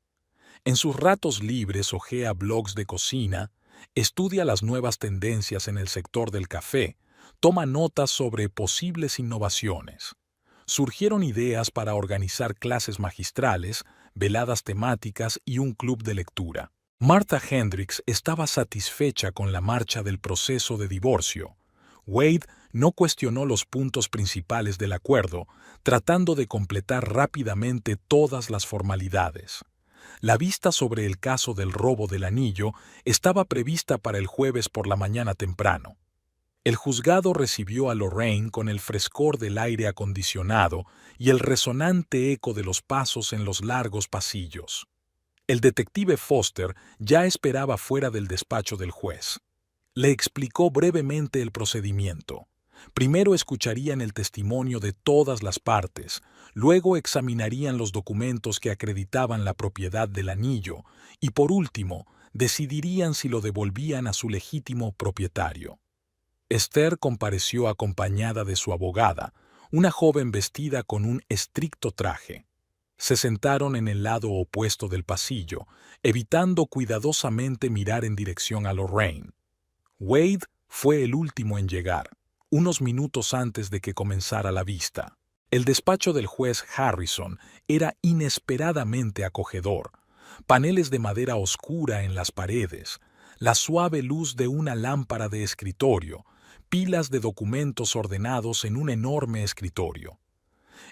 [SPEAKER 1] En sus ratos libres hojea blogs de cocina, estudia las nuevas tendencias en el sector del café, toma notas sobre posibles innovaciones. Surgieron ideas para organizar clases magistrales, veladas temáticas y un club de lectura. Martha Hendricks estaba satisfecha con la marcha del proceso de divorcio. Wade no cuestionó los puntos principales del acuerdo, tratando de completar rápidamente todas las formalidades. La vista sobre el caso del robo del anillo estaba prevista para el jueves por la mañana temprano. El juzgado recibió a Lorraine con el frescor del aire acondicionado y el resonante eco de los pasos en los largos pasillos. El detective Foster ya esperaba fuera del despacho del juez. Le explicó brevemente el procedimiento. Primero escucharían el testimonio de todas las partes, luego examinarían los documentos que acreditaban la propiedad del anillo y, por último, decidirían si lo devolvían a su legítimo propietario. Esther compareció acompañada de su abogada, una joven vestida con un estricto traje. Se sentaron en el lado opuesto del pasillo, evitando cuidadosamente mirar en dirección a Lorraine. Wade fue el último en llegar. unos minutos antes de que comenzara la vista. El despacho del juez Harrison era inesperadamente acogedor. Paneles de madera oscura en las paredes, la suave luz de una lámpara de escritorio, pilas de documentos ordenados en un enorme escritorio.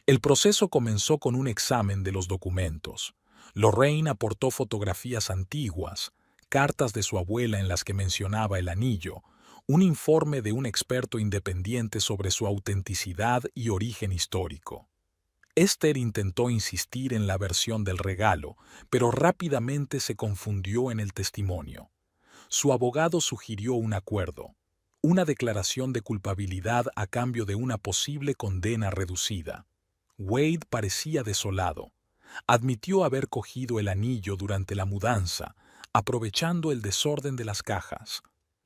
[SPEAKER 1] El proceso comenzó con un examen de los documentos. Lorraine aportó fotografías antiguas, cartas de su abuela en las que mencionaba el anillo, un informe de un experto independiente sobre su autenticidad y origen histórico. Esther intentó insistir en la versión del regalo, pero rápidamente se confundió en el testimonio. Su abogado sugirió un acuerdo, una declaración de culpabilidad a cambio de una posible condena reducida. Wade parecía desolado. Admitió haber cogido el anillo durante la mudanza, aprovechando el desorden de las cajas.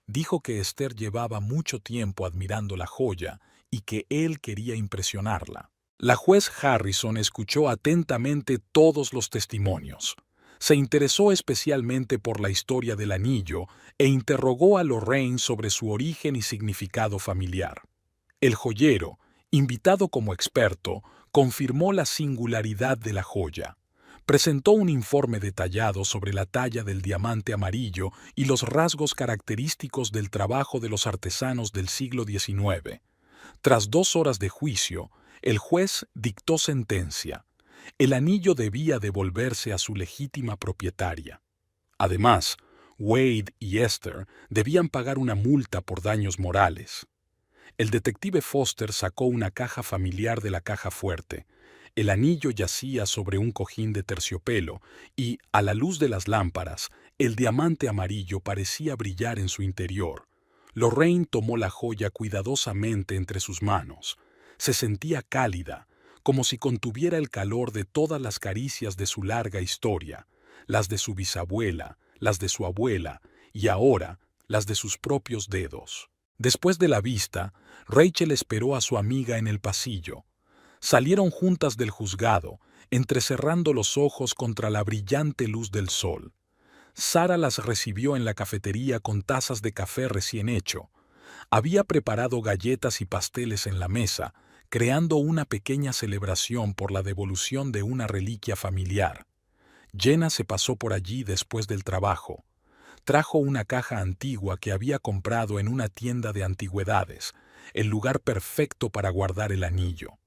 [SPEAKER 1] Dijo que Esther llevaba mucho tiempo admirando la joya y que él quería impresionarla. La juez Harrison escuchó atentamente todos los testimonios. Se interesó especialmente por la historia del anillo e interrogó a Lorraine sobre su origen y significado familiar. El joyero, invitado como experto, confirmó la singularidad de la joya. Presentó un informe detallado sobre la talla del diamante amarillo y los rasgos característicos del trabajo de los artesanos del siglo XIX. Tras 2 horas de juicio, el juez dictó sentencia. El anillo debía devolverse a su legítima propietaria. Además, Wade y Esther debían pagar una multa por daños morales. El detective Foster sacó una caja familiar de la caja fuerte. El anillo yacía sobre un cojín de terciopelo y, a la luz de las lámparas, el diamante amarillo parecía brillar en su interior. Lorraine tomó la joya cuidadosamente entre sus manos. Se sentía cálida, como si contuviera el calor de todas las caricias de su larga historia, las de su bisabuela, las de su abuela y ahora las de sus propios dedos. Después de la vista, Rachel esperó a su amiga en el pasillo. Salieron juntas del juzgado, entrecerrando los ojos contra la brillante luz del sol. Sara las recibió en la cafetería con tazas de café recién hecho. Había preparado galletas y pasteles en la mesa, creando una pequeña celebración por la devolución de una reliquia familiar. Jenna se pasó por allí después del trabajo. Trajo una caja antigua que había comprado en una tienda de antigüedades, el lugar perfecto para guardar el anillo.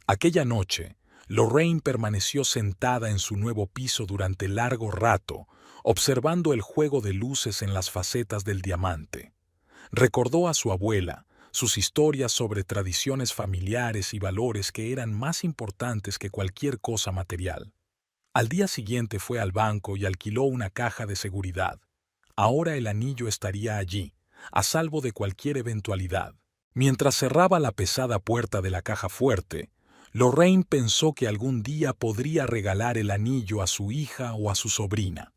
[SPEAKER 1] Aquella noche, Lorraine permaneció sentada en su nuevo piso durante largo rato, observando el juego de luces en las facetas del diamante. Recordó a su abuela, sus historias sobre tradiciones familiares y valores que eran más importantes que cualquier cosa material. Al día siguiente fue al banco y alquiló una caja de seguridad. Ahora el anillo estaría allí, a salvo de cualquier eventualidad. Mientras cerraba la pesada puerta de la caja fuerte, Lorraine pensó que algún día podría regalar el anillo a su hija o a su sobrina.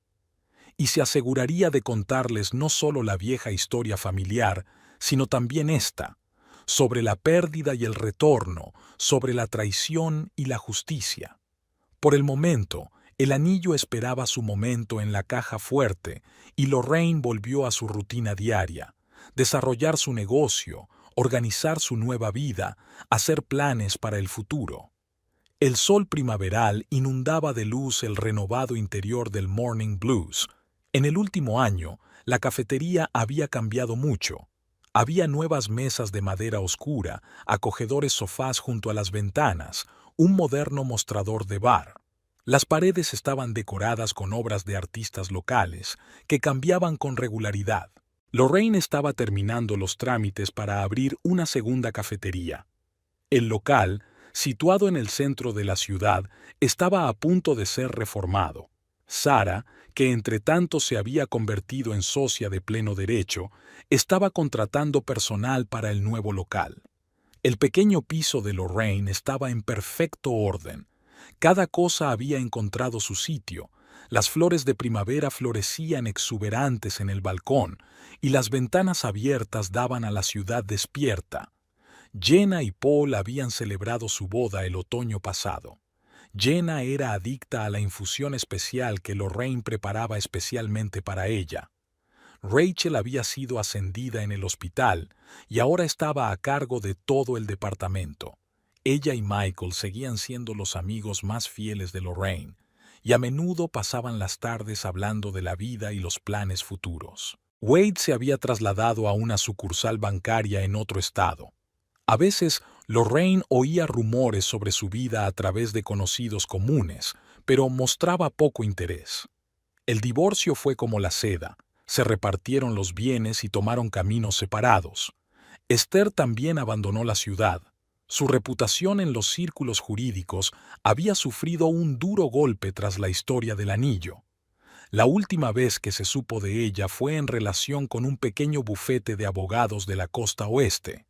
[SPEAKER 1] Y se aseguraría de contarles no solo la vieja historia familiar, sino también esta, sobre la pérdida y el retorno, sobre la traición y la justicia. Por el momento, el anillo esperaba su momento en la caja fuerte y Lorraine volvió a su rutina diaria, desarrollar su negocio, organizar su nueva vida, hacer planes para el futuro. El sol primaveral inundaba de luz el renovado interior del Morning Blues. En el último año, la cafetería había cambiado mucho. Había nuevas mesas de madera oscura, acogedores sofás junto a las ventanas, un moderno mostrador de bar. Las paredes estaban decoradas con obras de artistas locales, que cambiaban con regularidad. Lorraine estaba terminando los trámites para abrir una segunda cafetería. El local, situado en el centro de la ciudad, estaba a punto de ser reformado. Sara, que entre tanto se había convertido en socia de pleno derecho, estaba contratando personal para el nuevo local. El pequeño piso de Lorraine estaba en perfecto orden. Cada cosa había encontrado su sitio. Las flores de primavera florecían exuberantes en el balcón y las ventanas abiertas daban a la ciudad despierta. Jenna y Paul habían celebrado su boda el otoño pasado. Jenna era adicta a la infusión especial que Lorraine preparaba especialmente para ella. Rachel había sido ascendida en el hospital y ahora estaba a cargo de todo el departamento. Ella y Michael seguían siendo los amigos más fieles de Lorraine, y a menudo pasaban las tardes hablando de la vida y los planes futuros. Wade se había trasladado a una sucursal bancaria en otro estado. A veces, Lorraine oía rumores sobre su vida a través de conocidos comunes, pero mostraba poco interés. El divorcio fue como la seda. Se repartieron los bienes y tomaron caminos separados. Esther también abandonó la ciudad. Su reputación en los círculos jurídicos había sufrido un duro golpe tras la historia del anillo. La última vez que se supo de ella fue en relación con un pequeño bufete de abogados de la costa oeste.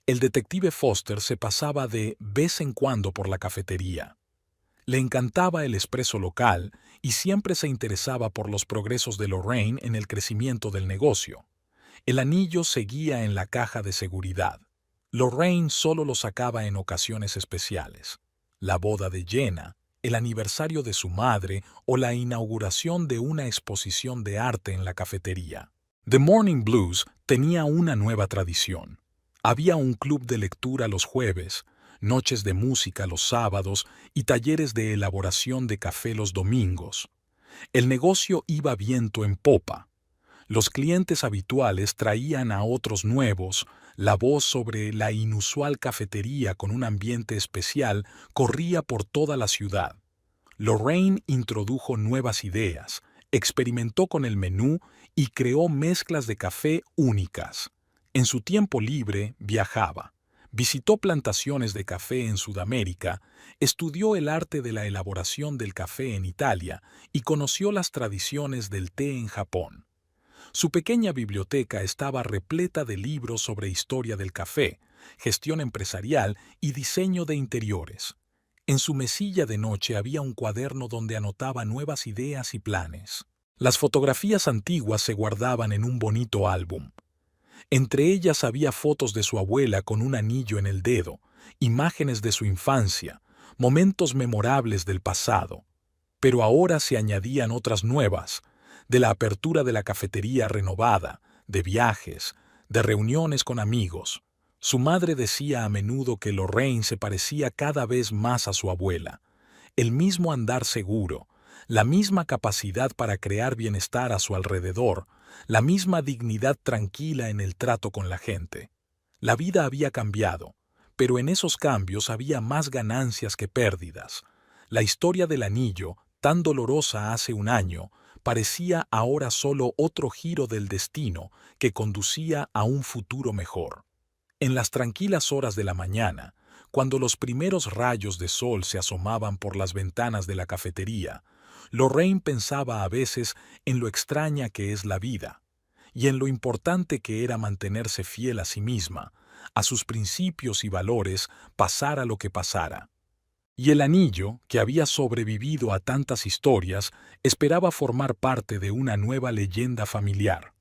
[SPEAKER 1] El detective Foster se pasaba de vez en cuando por la cafetería. Le encantaba el espresso local y siempre se interesaba por los progresos de Lorraine en el crecimiento del negocio. El anillo seguía en la caja de seguridad. Lorraine solo lo sacaba en ocasiones especiales: la boda de Jenna, el aniversario de su madre o la inauguración de una exposición de arte en la cafetería. The Morning Blues tenía una nueva tradición. Había un club de lectura los jueves, noches de música los sábados y talleres de elaboración de café los domingos. El negocio iba viento en popa. Los clientes habituales traían a otros nuevos. La voz sobre la inusual cafetería con un ambiente especial corría por toda la ciudad. Lorraine introdujo nuevas ideas, experimentó con el menú y creó mezclas de café únicas. En su tiempo libre viajaba. Visitó plantaciones de café en Sudamérica, estudió el arte de la elaboración del café en Italia y conoció las tradiciones del té en Japón. Su pequeña biblioteca estaba repleta de libros sobre historia del café, gestión empresarial y diseño de interiores. En su mesilla de noche había un cuaderno donde anotaba nuevas ideas y planes. Las fotografías antiguas se guardaban en un bonito álbum. Entre ellas había fotos de su abuela con un anillo en el dedo, imágenes de su infancia, momentos memorables del pasado. Pero ahora se añadían otras nuevas, de la apertura de la cafetería renovada, de viajes, de reuniones con amigos. Su madre decía a menudo que Lorraine se parecía cada vez más a su abuela. El mismo andar seguro, la misma capacidad para crear bienestar a su alrededor, la misma dignidad tranquila en el trato con la gente. La vida había cambiado, pero en esos cambios había más ganancias que pérdidas. La historia del anillo, tan dolorosa hace un año, parecía ahora solo otro giro del destino que conducía a un futuro mejor. En las tranquilas horas de la mañana, cuando los primeros rayos de sol se asomaban por las ventanas de la cafetería, Lorraine pensaba a veces en lo extraña que es la vida, y en lo importante que era mantenerse fiel a sí misma, a sus principios y valores, pasara lo que pasara. Y el anillo, que había sobrevivido a tantas historias, esperaba formar parte de una nueva leyenda familiar.